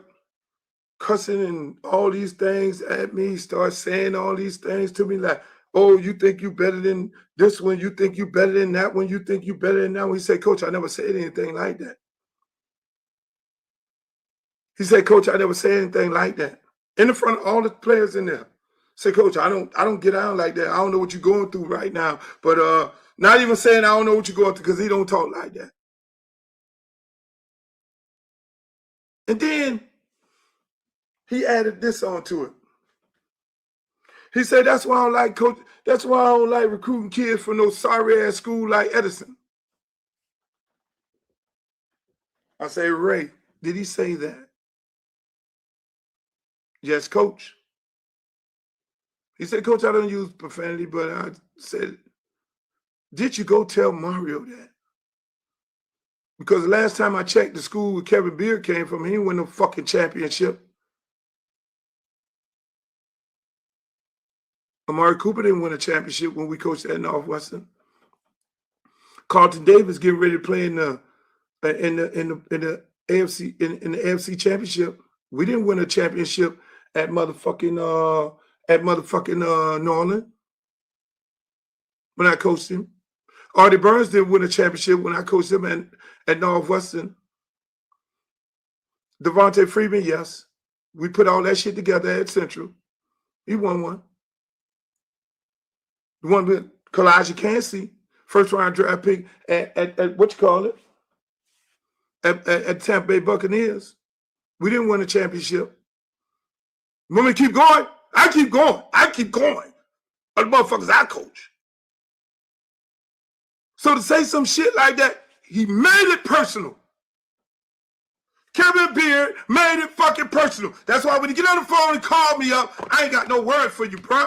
cussing and all these things at me. He started saying all these things to me like, oh, you think you better than this one? You think you better than that one? You think you better than that one? He said, coach, I never said anything like that. He said, coach, I never said anything like that. In the front of all the players in there. Say, coach, I don't get out like that. I don't know what you're going through right now. But not even saying I don't know what you're going through, because he don't talk like that. And then he added this onto it. He said, that's why I don't like coach. That's why I don't like recruiting kids from no sorry ass school like Edison. I say, Ray, did he say that? Yes, coach. He said, coach, I don't use profanity, but I said, did you go tell Mario that? Because the last time I checked, the school where Kevin Beard came from, he didn't win no fucking championship. Amari Cooper didn't win a championship when we coached at Northwestern. Carlton Davis getting ready to play in the AFC championship. We didn't win a championship at motherfucking New Orleans when I coached him. Artie Burns didn't win a championship when I coached him at Northwestern. Devontae Freeman, yes. We put all that shit together at Central. He won one. The one with Kalijah Cansey, first round draft pick at what you call it? At Tampa Bay Buccaneers. We didn't win a championship. You want me to keep going? I keep going. I keep going. Other motherfuckers I coach. So to say some shit like that, he made it personal. Kevin Beard made it fucking personal. That's why when you get on the phone and call me up, I ain't got no word for you, bro.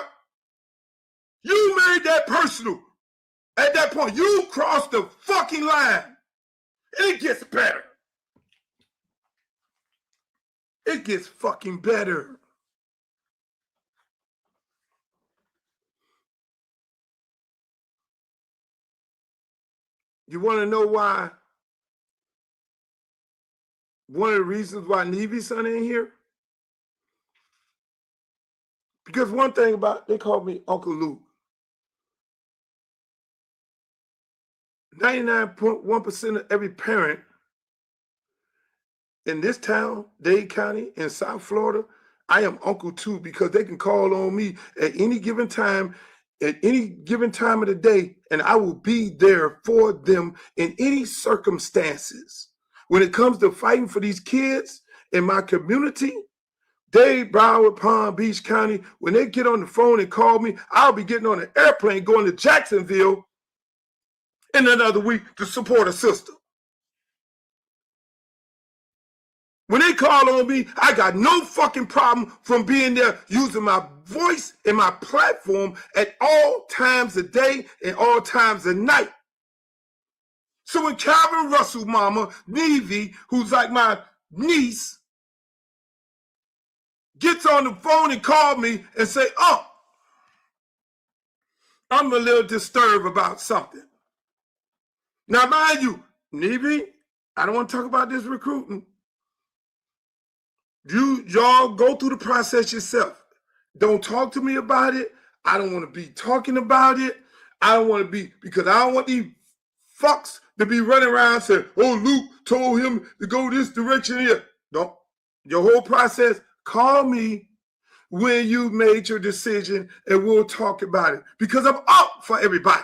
You made that personal. At that point, you crossed the fucking line. And it gets better. It gets fucking better. You want to know why? One of the reasons why Nevy's son ain't here? Because one thing about, they call me Uncle Luke. 99.1% of every parent in this town, Dade County, in South Florida, I am Uncle too, because they can call on me at any given time of the day, and I will be there for them in any circumstances. When it comes to fighting for these kids in my community, Dade, Broward, Palm Beach County, when they get on the phone and call me, I'll be getting on an airplane going to Jacksonville in another week to support a sister. When they call on me, I got no fucking problem from being there, using my voice and my platform at all times of day and all times of night. So when Calvin Russell mama, Nevy, who's like my niece, gets on the phone and calls me and say, oh, I'm a little disturbed about something. Now, mind you, Nevy, I don't want to talk about this recruiting. Y'all go through the process yourself. Don't talk to me about it. I don't want to be talking about it. I don't want to be, because I don't want these fucks to be running around saying, oh, Luke told him to go this direction here. Don't. Your whole process, call me when you made your decision and we'll talk about it, because I'm up for everybody.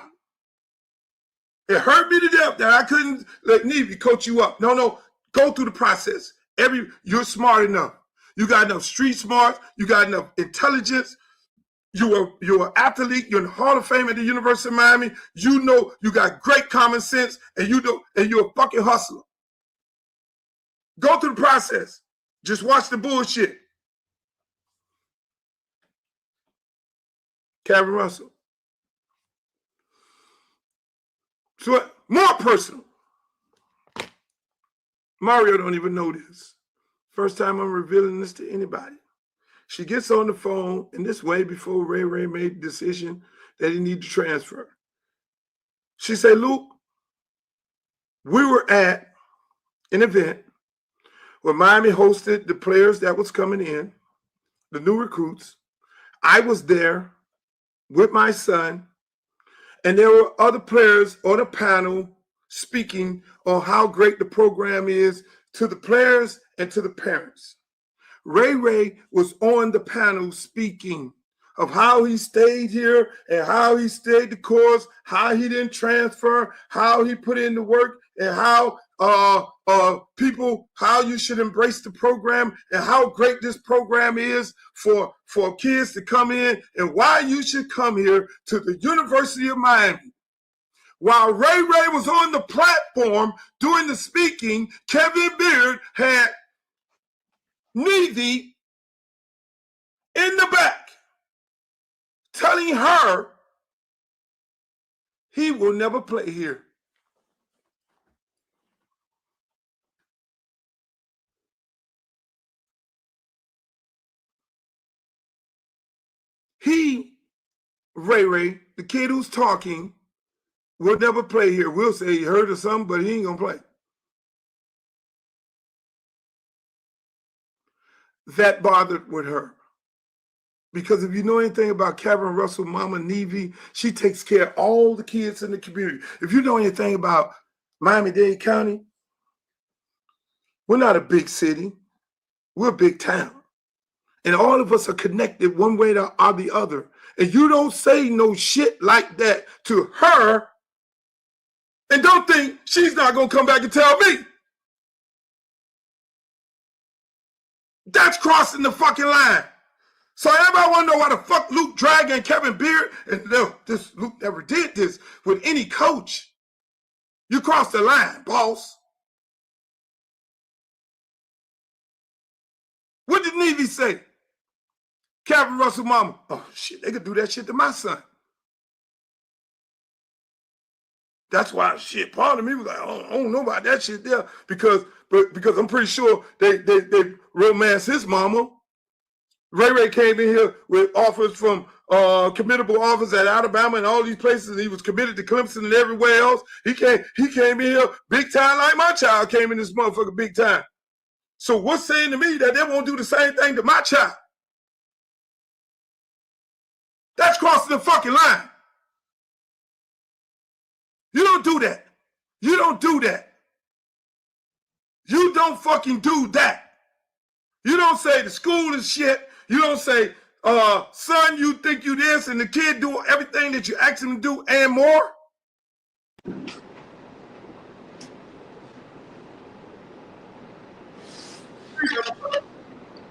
It hurt me to death that I couldn't let Nevy coach you up. No, go through the process. You're smart enough. You got enough street smart. You got enough intelligence. You're an athlete. You're in the Hall of Fame at the University of Miami. You know you got great common sense, and you're a fucking hustler. Go through the process. Just watch the bullshit. Calvin Russell. So more personal. Mario don't even know this. First time I'm revealing this to anybody. She gets on the phone, and this way before Ray made the decision that he needed to transfer. She said, Luke, we were at an event where Miami hosted the players that was coming in, the new recruits. I was there with my son, and there were other players on the panel speaking on how great the program is to the players and to the parents. Ray was on the panel speaking of how he stayed here and how he stayed the course, how he didn't transfer, how he put in the work, and how people how you should embrace the program and how great this program is for kids to come in and why you should come here to the University of Miami. While Ray Ray was on the platform doing the speaking, Kevin Beard had Nevi in the back telling her he will never play here. Ray, the kid who's talking, will never play here. We'll say he heard of something, but he ain't gonna play. That bothered with her. Because if you know anything about Kevin Russell, Mama Nevi, she takes care of all the kids in the community. If you know anything about Miami-Dade County, we're not a big city. We're a big town. And all of us are connected one way or the other. And you don't say no shit like that to her and don't think she's not going to come back and tell me. That's crossing the fucking line. So everybody want to know why the fuck Luke dragging Kevin Beard? And no, Luke never did this with any coach. You crossed the line, boss. What did Nevi say? Kevin Russell mama. Oh, shit, they could do that shit to my son. That's why, shit, part of me was like, I don't know about that shit there because I'm pretty sure they romanced his mama. Ray came in here with offers from committable offers at Alabama and all these places, and he was committed to Clemson and everywhere else. He came in here big time like my child came in this motherfucker big time. So what's saying to me that they won't do the same thing to my child? That's crossing the fucking line. You don't do that. You don't do that. You don't fucking do that. You don't say the school is shit. You don't say, son, you think you this, and the kid do everything that you ask him to do and more.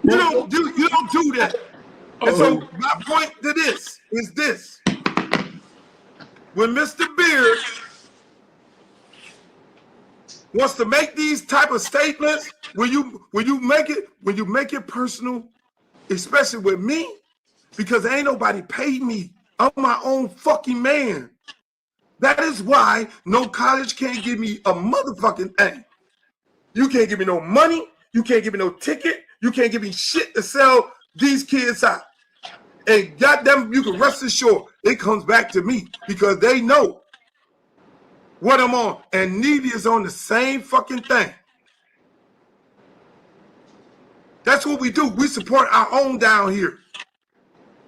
You don't do that. And so my point to this is this. When Mr. Beard wants to make these type of statements, when you make it personal, especially with me, because ain't nobody paid me. I'm my own fucking man. That is why no college can't give me a motherfucking thing. You can't give me no money. You can't give me no ticket. You can't give me shit to sell these kids out. And goddamn, you can rest assured it comes back to me because they know what I'm on. And Nevi is on the same fucking thing. That's what we do. We support our own down here.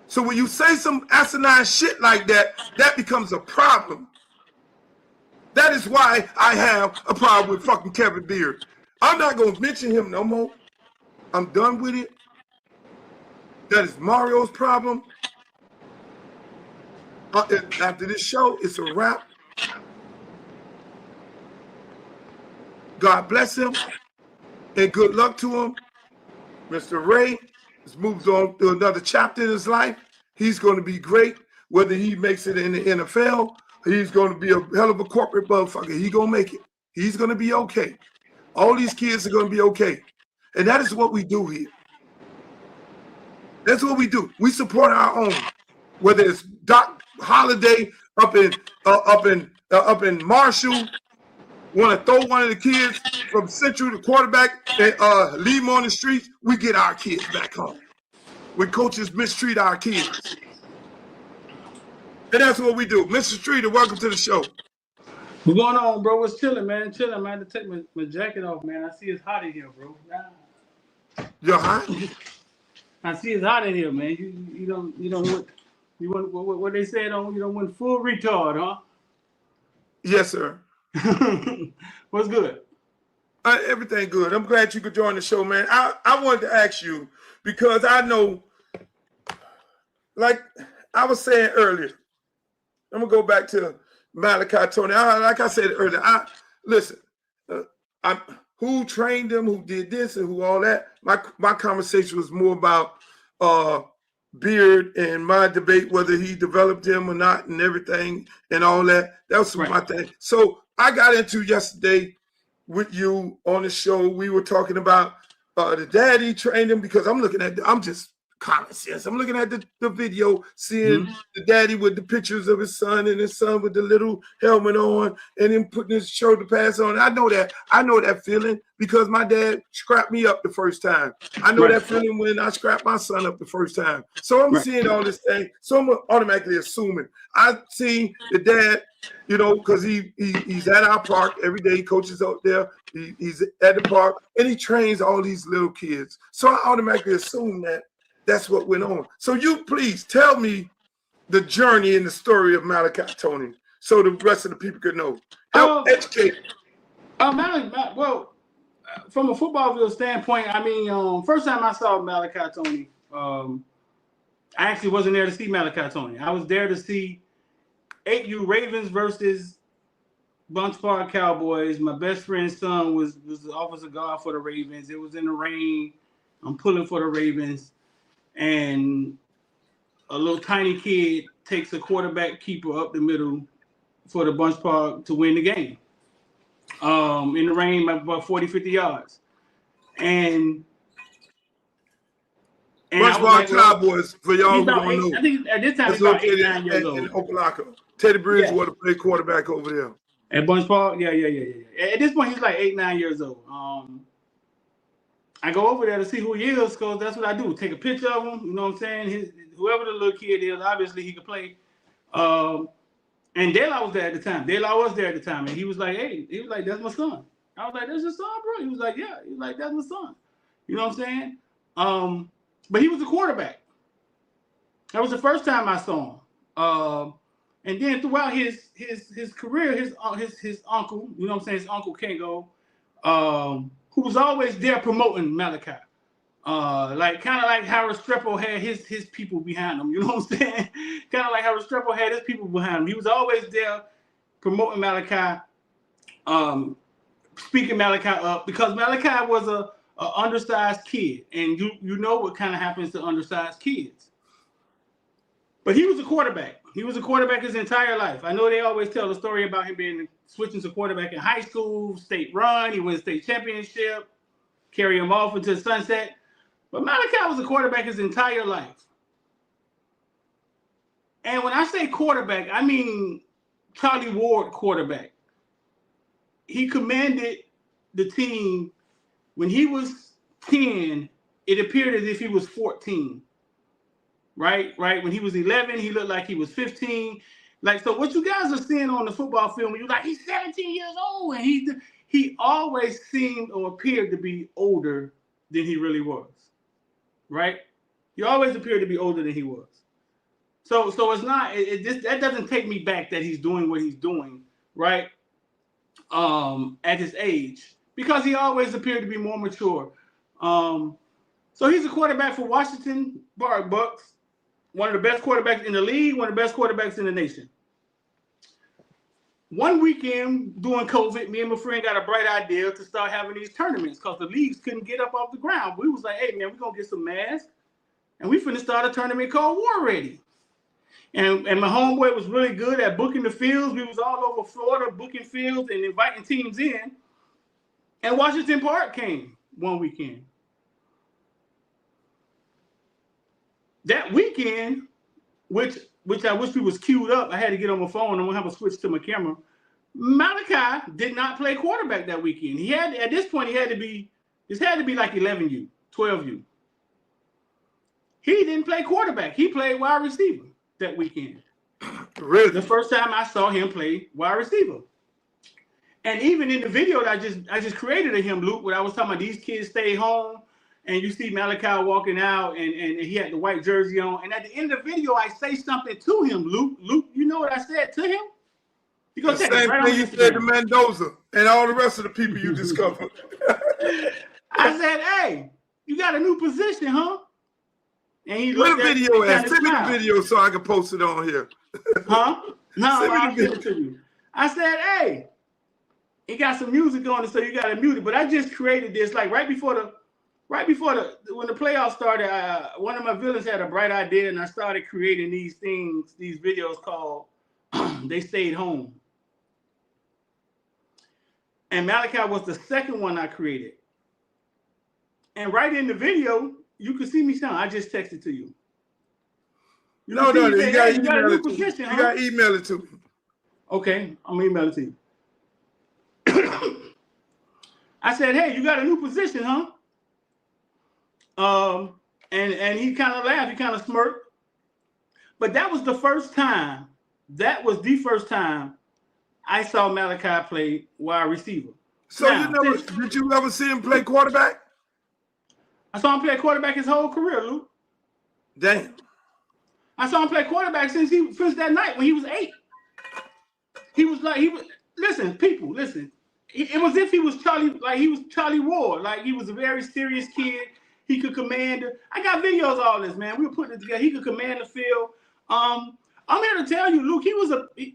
So when you say some asinine shit like that, that becomes a problem. That is why I have a problem with fucking Kevin Beard. I'm not going to mention him no more. I'm done with it. That is Mario's problem. After this show, it's a wrap. God bless him and good luck to him. Mr. Ray has moved on to another chapter in his life. He's going to be great. Whether he makes it in the NFL, he's going to be a hell of a corporate motherfucker. He's going to make it. He's going to be okay. All these kids are going to be okay. And that is what we do here. That's what we do. We support our own. Whether it's Doc Holliday up in Marshall, want to throw one of the kids from Central to quarterback and leave them on the streets, we get our kids back home. When coaches mistreat our kids. And that's what we do. Mr. Streeter, welcome to the show. What's going on, bro? What's chilling, man? Chilling, man. I had to take my jacket off, man. I see it's hot in here, bro. You're hot? I see it's hot in here, man. What they said on you don't want full retard, huh? Yes, sir. What's good? Everything good. I'm glad you could join the show, man. I wanted to ask you because I know, like I was saying earlier, I'm gonna go back to Malachi Tony. Like I said earlier, listen. who trained them, who did this, and who all that. My conversation was more about Beard and my debate whether he developed him or not, and everything and all that. That was my thing. So I got into yesterday with you on the show. We were talking about the daddy trained him, because I'm just common sense. I'm looking at the video, seeing the daddy with the pictures of his son, and his son with the little helmet on, and him putting his shoulder pads on. I know that feeling, because my dad scrapped me up the first time. I know that feeling when I scrapped my son up the first time. So I'm seeing all this thing. So I'm automatically assuming I see the dad, because he's at our park every day. He coaches out there. He's at the park, and he trains all these little kids. So I automatically assume that's what went on. So you please tell me the journey and the story of Malachi Tony, so the rest of the people could know. Help educate. Well, from a football field standpoint, I mean, first time I saw Malachi Tony, I actually wasn't there to see Malachi Tony. I was there to see 8U Ravens versus Bunch Park Cowboys. My best friend's son was the offensive guard for the Ravens. It was in the rain. I'm pulling for the Ravens. And a little tiny kid takes a quarterback keeper up the middle for the Bunch Park to win the game. In the rain, by about 40, 50 yards. And Bunch Park Cowboys, for y'all who don't know. I think at this time he's about 8, 9 years old. In Opelika. Teddy Bridgewater played quarterback over there. At Bunch Park? Yeah. At this point, he's like 8, 9 years old. I go over there to see who he is, because that's what I do. Take a picture of him, you know what I'm saying? Whoever the little kid is, obviously he could play. And Dayla was there at the time. And he was like, that's my son. I was like, that's your son, bro? He was like, yeah. He was like, that's my son. You know what I'm saying? But he was a quarterback. That was the first time I saw him. And then throughout his career, his uncle, you know what I'm saying, his uncle Kengo, who was always there promoting Malachi. Kind of like how Restrepo had his people behind him, you know what I'm saying? Kind of like how Restrepo had his people behind him. He was always there promoting Malachi, speaking Malachi up, because Malachi was a undersized kid, and you know what kind of happens to undersized kids. But he was a quarterback. He was a quarterback his entire life. I know they always tell the story about him switching to quarterback in high school, state run. He won state championship, carry him off into the sunset. But Malachi was a quarterback his entire life. And when I say quarterback, I mean Charlie Ward quarterback. He commanded the team. When he was 10, it appeared as if he was 14. Right? When he was 11, he looked like he was 15. So what you guys are seeing on the football film, when you're like, he's 17 years old, and he always seemed or appeared to be older than he really was. Right? He always appeared to be older than he was. So it's not, that doesn't take me back that he's doing what he's doing, right? At his age, because he always appeared to be more mature. So he's a quarterback for Washington Bucks, one of the best quarterbacks in the league, one of the best quarterbacks in the nation. One weekend during COVID, me and my friend got a bright idea to start having these tournaments, because the leagues couldn't get up off the ground. We was like, hey man, we're gonna get some masks, and we finna start a tournament called War Ready. And my homeboy was really good at booking the fields. We was all over Florida booking fields and inviting teams in. And Washington Park came one weekend. That weekend, which I wish we was queued up, I had to get on my phone. I'm gonna have to switch to my camera. Malachi did not play quarterback that weekend. He had, at this point, had to be like 11U, 12U. He didn't play quarterback. He played wide receiver that weekend. Really? The first time I saw him play wide receiver. And even in the video that I just created of him, Luke, where I was talking about these kids stay home, and you see Malachi walking out, and he had the white jersey on. And at the end of the video, I say something to him, Luke. Luke, you know what I said to him? You go check it right on Instagram. You said to Mendoza and all the rest of the people you discovered. I said, hey, you got a new position, huh? And he looked at the video at? Send me the video so I can post it on here. Huh? No, I'll send it to you. I said, hey, it got some music on it, so you got to mute it. But I just created this like right before the when the playoffs started. One of my villains had a bright idea, and I started creating these things, these videos called "They Stayed Home." And Malachi was the second one I created. And right in the video, you can see me sound. I just texted to you. You got to email it to me. You got to email it to me. Okay, I'm gonna email it to you. I said, hey, you got a new position, huh? And he kind of laughed, he kind of smirked. But that was the first time. That was the first time I saw Malachi play wide receiver. So now, did you ever see him play quarterback? I saw him play quarterback his whole career, Luke. Damn. I saw him play quarterback since that night when he was 8. Listen, people, listen. It was if he was Charlie Ward. Like he was a very serious kid. He could command. I got videos of all this, man. We were putting it together. He could command the field. I'm here to tell you, Luke, if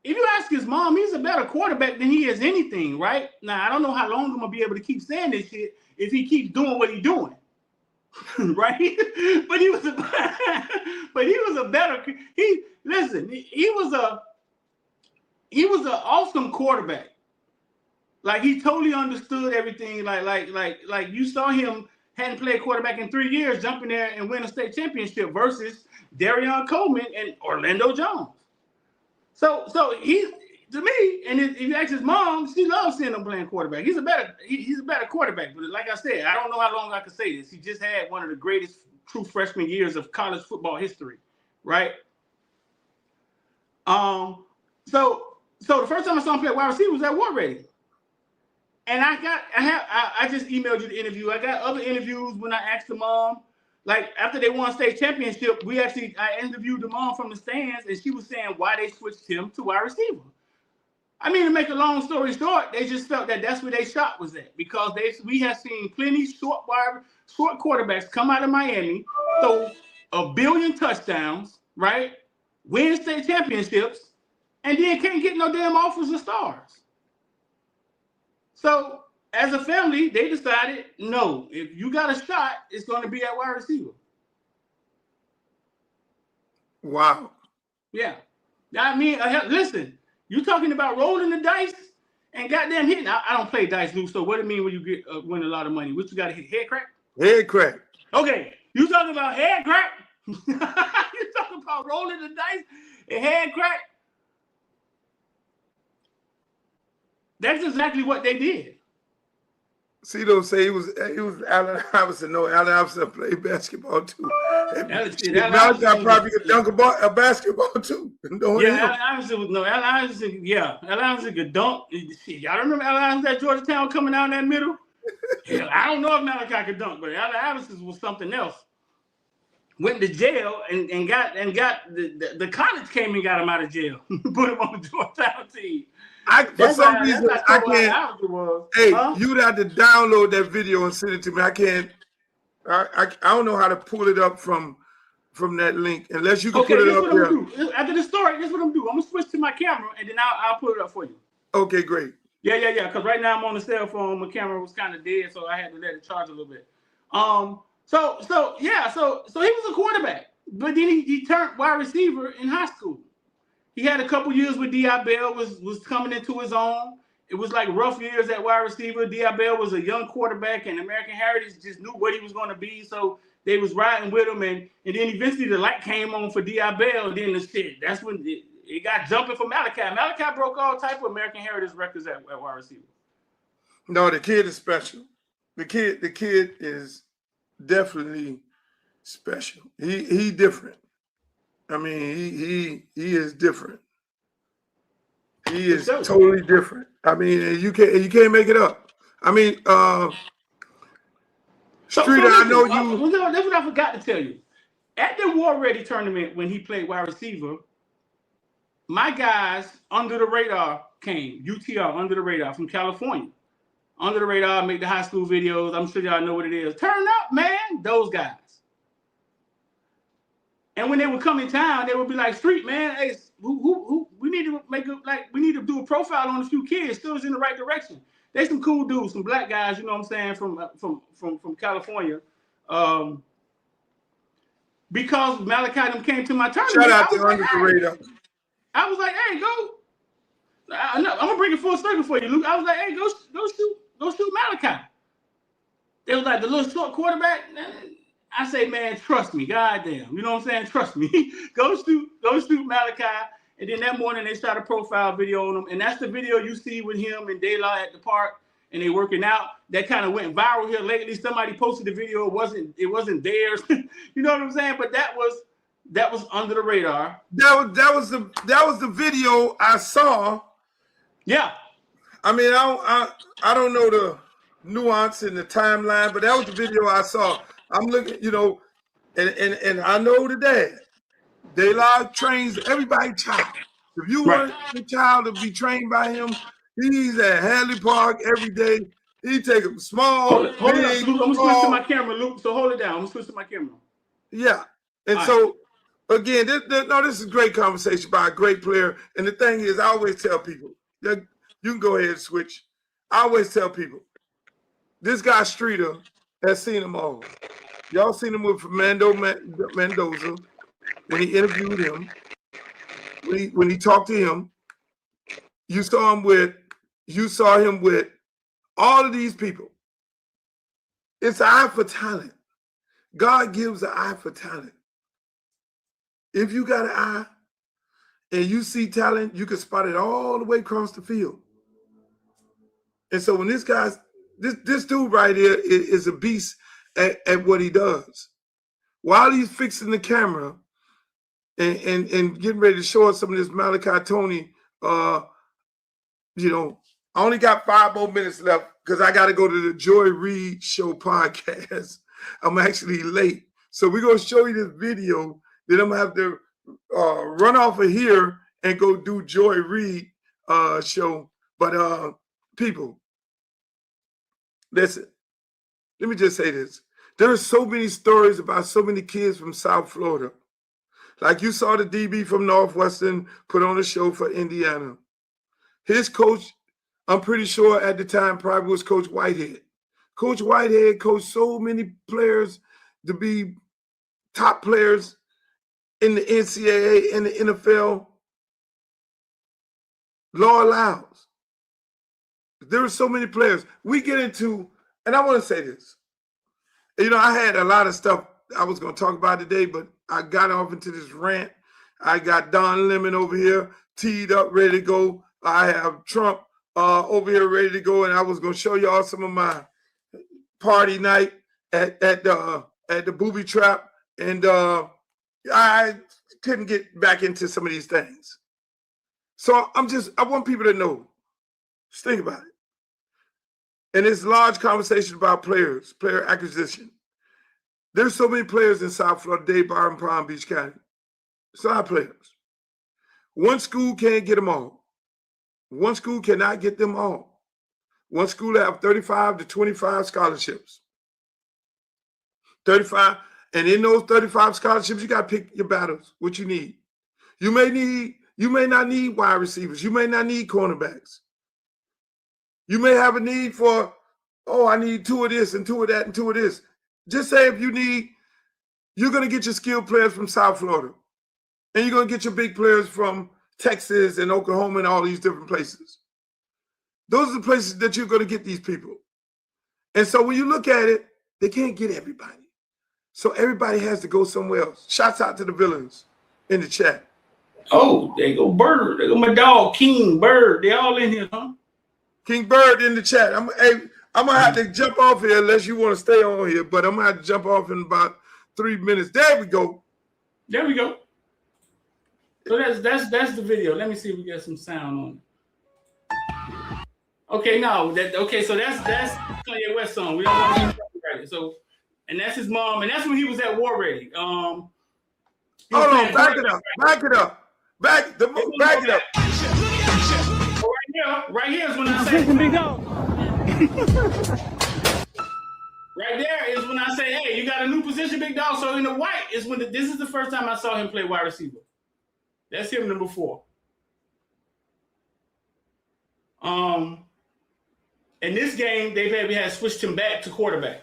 you ask his mom, he's a better quarterback than he is anything, right? Now, I don't know how long I'm going to be able to keep saying this shit if he keeps doing what he's doing. Right? But he was a better, he was an awesome quarterback. Like he totally understood everything. Like you saw him hadn't played quarterback in 3 years, jump in there and win a state championship versus Darion Coleman and Orlando Jones. So he, to me, and if you ask his mom, she loves seeing him playing quarterback. He's a better quarterback. But like I said, I don't know how long I can say this. He just had one of the greatest true freshman years of college football history, right? So the first time I saw him play wide receiver was at War Ready. And I just emailed you the interview. I got other interviews when I asked the mom. Like after they won state championship, I interviewed the mom from the stands, and she was saying why they switched him to wide receiver. I mean, to make a long story short, they just felt that that's where their shot was at because we have seen plenty short quarterbacks come out of Miami, throw 1 billion touchdowns, right? Win state championships, and then can't get no damn offers or stars. So as a family, they decided, no, if you got a shot, it's going to be at wide receiver. Wow. Yeah. I mean, listen, you talking about rolling the dice and goddamn hitting. I don't play dice, Luke, so what do you mean when you get win a lot of money? What you got to hit? Head crack? Head crack. Okay. You talking about head crack? You talking about rolling the dice and head crack? That's exactly what they did. Cito say he was Allen Iverson. No, Allen Iverson played basketball too. Malachi probably could dunk a basketball too. Allen Iverson could dunk. Y'all remember Allen Iverson at Georgetown coming out in that middle? Yeah, I don't know if Malachi could dunk, but Allen Iverson was something else. Went to jail and got the college came and got him out of jail. Put him on the Georgetown team. For some reason, I can't. Hey, you'd have to download that video and send it to me. I can't. I don't know how to pull it up from that link unless you can put it up there. After the story, this is what I'm doing. I'm gonna switch to my camera and then I'll put it up for you. Okay, great. Yeah. Because right now I'm on the cell phone. My camera was kind of dead, so I had to let it charge a little bit. So he was a quarterback, but then he turned wide receiver in high school. He had a couple years with D.I. Bell, was coming into his own. It was like rough years at wide receiver. D.I. Bell was a young quarterback, and American Heritage just knew what he was going to be, so they was riding with him. And then eventually the light came on for D.I. Bell, and then that's when it got jumping for Malachi. Malachi broke all type of American Heritage records at wide receiver. No, the kid is special. The kid is definitely special. He different. I mean, he is different. He is totally different. I mean, you can't make it up. I mean, Streeter, I know you. That's what I forgot to tell you. At the War Ready tournament, when he played wide receiver, my guys under the radar came. UTR under the radar from California. Under the radar, make the high school videos. I'm sure y'all know what it is. Turn up, man. Those guys. And when they would come in town, they would be like, Street, man, hey, who we need to do a profile on a few kids. Still is in the right direction. They some cool dudes, some black guys. You know what I'm saying from California. Because Malachi them came to my tournament. Shout out to Under the Radar. I was like, hey, go. I'm gonna bring it full circle for you, Luke. I was like, hey, go shoot Malachi. They was like the little short quarterback. I say, man, trust me, goddamn. You know what I'm saying? Trust me. go shoot Malachi. And then that morning they shot a profile video on him, and that's the video you see with him and De La at the park, and they working out. That kind of went viral here lately. Somebody posted the video. It wasn't theirs. You know what I'm saying? But that was under the radar. That was the video I saw. Yeah. I mean, I don't know the nuance in the timeline, but that was the video I saw. I'm looking, you know, and I know the dad. De La trains everybody child. If you want the child to be trained by him, he's at Hadley Park every day. He take them small, hold big, up. I'm gonna switch to my camera, Luke. So hold it down. I'm gonna switch to my camera. Yeah, and so again, this is a great conversation by a great player. And the thing is, I always tell people, you can go ahead and switch. I always tell people, this guy Streeter has seen them all. Y'all seen him with Fernando Mendoza when he interviewed him, when he talked to him. You saw him with all of these people. It's an eye for talent. God gives an eye for talent. If you got an eye and you see talent, you can spot it all the way across the field. And so when this dude right here is a beast at what he does. While he's fixing the camera and getting ready to show us some of this Malachi Tony, you know, I only got 5 more minutes left because I got to go to the Joy Reid Show podcast. I'm actually late. So we're going to show you this video. Then I'm going to have to run off of here and go do Joy Reid show. But people, listen, let me just say this. There are so many stories about so many kids from South Florida. Like you saw the DB from Northwestern put on a show for Indiana. His coach, I'm pretty sure at the time probably was Coach Whitehead. Coach Whitehead coached so many players to be top players in the NCAA and the NFL. Law allows. There are so many players. We get into, and I want to say this. You know, I had a lot of stuff I was going to talk about today, but I got off into this rant. I got Don Lemon over here teed up, ready to go. I have Trump over here ready to go, and I was going to show y'all some of my party night at the booby trap, and I couldn't get back into some of these things. So I want people to know, just think about it. And this large conversation about players, player acquisition. There's so many players in South Florida, Dade, Byron, Palm Beach County. It's a lot of players. One school can't get them all. One school cannot get them all. One school have 35 to 25 scholarships. 35, and in those 35 scholarships, you got to pick your battles, what you need. You may not need wide receivers. You may not need cornerbacks. You may have a need for, I need 2 of this and 2 of that and 2 of this. Just say if you need, you're going to get your skilled players from South Florida. And you're going to get your big players from Texas and Oklahoma and all these different places. Those are the places that you're going to get these people. And so when you look at it, they can't get everybody. So everybody has to go somewhere else. Shouts out to the villains in the chat. Oh, there go Bird. There go my dog, King Bird. They all in here, huh? King Bird in the chat. I'm going to have to jump off here unless you want to stay on here, but I'm going to have to jump off in about 3 minutes. There we go. There we go. So that's the video. Let me see if we get some sound on it. Okay, so that's Kanye West song. We don't want to copyright. So, and that's his mom, and that's when he was at War Ready. Hold on, back it up. Back it up. Right here is when I say big dog. Right there is when I say, hey, you got a new position, big dog. So in the white is when this is the first time I saw him play wide receiver. That's him, number 4. In this game, we had switched him back to quarterback.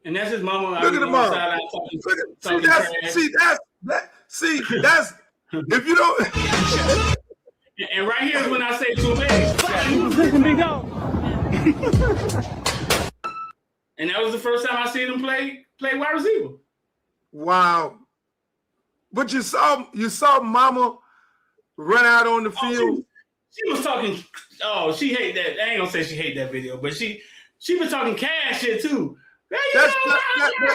And that's his mama. Look at the mom. See, that's if you don't. And right here is when I say to him, hey, big dog. And that was the first time I seen him play wide receiver. Wow. But you saw mama run out on the field. She was talking. Oh, she hate that. I ain't gonna say she hate that video, but she was talking cash shit too.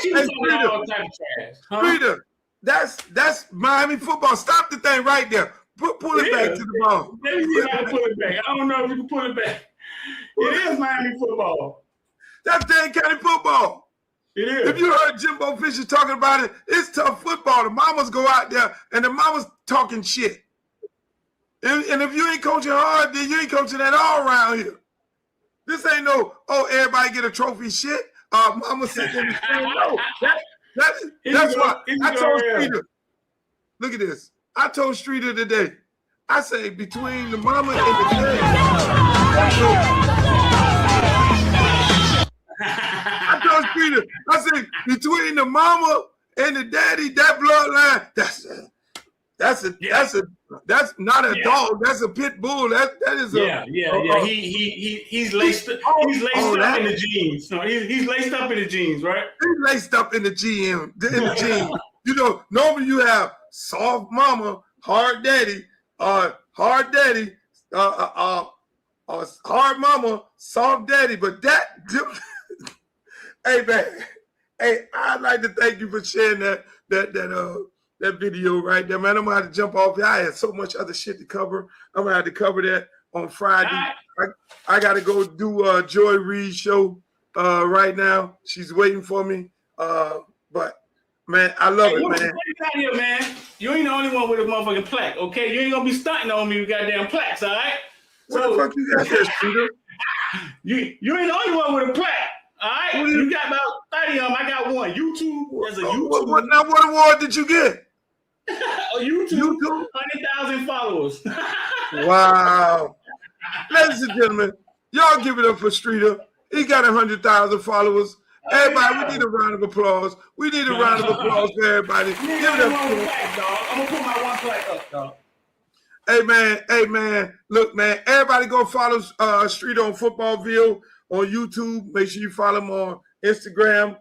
She was talking all type of trash. Frida, that's Miami football. Stop the thing right there. Pull it back to the ball. Let me see if I can pull it back. I don't know if you can pull it back. It is Miami football. That's Dane County football. It is. If you heard Jimbo Fisher talking about it, it's tough football. The mamas go out there and the mamas talking shit. And if you ain't coaching hard, then you ain't coaching at all around here. This ain't no, everybody get a trophy shit. Mama sitting in the stand. No, that's why I told Streeter. Look at this. I told Streeter today. I say between the mama and the daddy. I told Streeter. I said between the mama and the daddy, that bloodline. That's not a dog. That's a pit bull. That is He's laced up in the genes. No, he's laced up in the genes, right? He's laced up in the GM. In the genes. You know, normally you have soft mama, hard daddy, hard mama, soft daddy. But that, hey man, hey, I'd like to thank you for sharing that video right there, man. I'm gonna have to jump off. I had so much other shit to cover. I'm gonna have to cover that on Friday. I gotta go do Joy Reid's show right now. She's waiting for me. But man, I love it, man. Get out here, man. You ain't the only one with a motherfucking plaque, okay? You ain't gonna be stunting on me with goddamn plaques, all right? What the fuck you got there, Streeter? You ain't the only one with a plaque. All right, you got about 30 of them. I got one. YouTube, there's a YouTube. What award did you get? YouTube, 100,000 followers. Wow. Ladies and gentlemen, y'all give it up for Streeter. He got 100,000 followers. Everybody, we need a round of applause. We need a round of applause for everybody. Give it up. I'm going to put my one plaque up, dog. Hey, man. Look, man, everybody go follow Streeter on Footballville on YouTube. Make sure you follow him on Instagram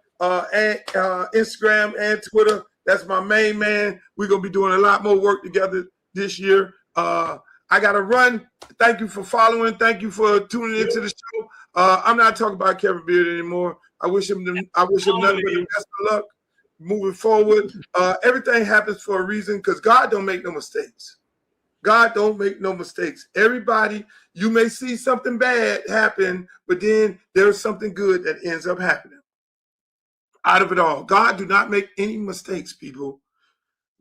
and Twitter. That's my main man. We're going to be doing a lot more work together this year. I got to run. Thank you for following. Thank you for tuning into the show. I'm not talking about Kevin Beard anymore. I wish him nothing but the best of luck moving forward. Everything happens for a reason because God don't make no mistakes. God don't make no mistakes. Everybody, you may see something bad happen, but then there's something good that ends up happening out of it all. God do not make any mistakes, people.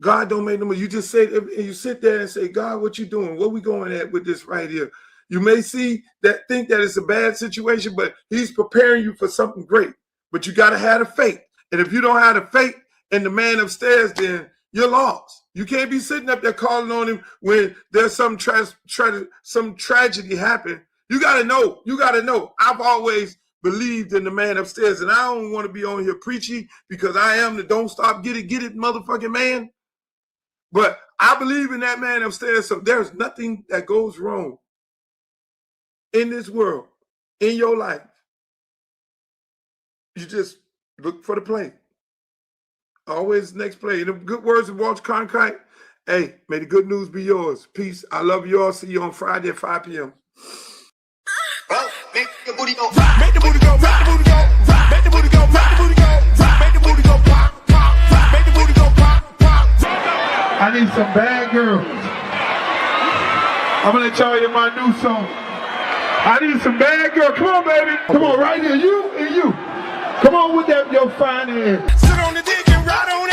God don't make no mistakes. You just say, and you sit there and say, God, what you doing? What we going at with this right here? You may think that it's a bad situation, but he's preparing you for something great. But you got to have the faith. And if you don't have the faith in the man upstairs, then you're lost. You can't be sitting up there calling on him when there's some tragedy happen. You got to know. I've always believed in the man upstairs, and I don't want to be on here preachy because I am the don't stop, get it, motherfucking man. But I believe in that man upstairs, so there's nothing that goes wrong in this world, in your life. You just look for the play. Always next play. In the good words of Walter Cronkite, hey, may the good news be yours. Peace. I love you all. See you on Friday at 5 p.m. Make the booty go, make the booty go, make the booty go, make the booty go, make the booty go, make the booty go, pop, pop, make the booty go, pop, pop. I need some bad girls. I'm gonna let y'all hear my new song. I need some bad girls. Come on, baby. Come on, right here. You and you. Come on with that, your fine ass. Sit on the dick and ride on it.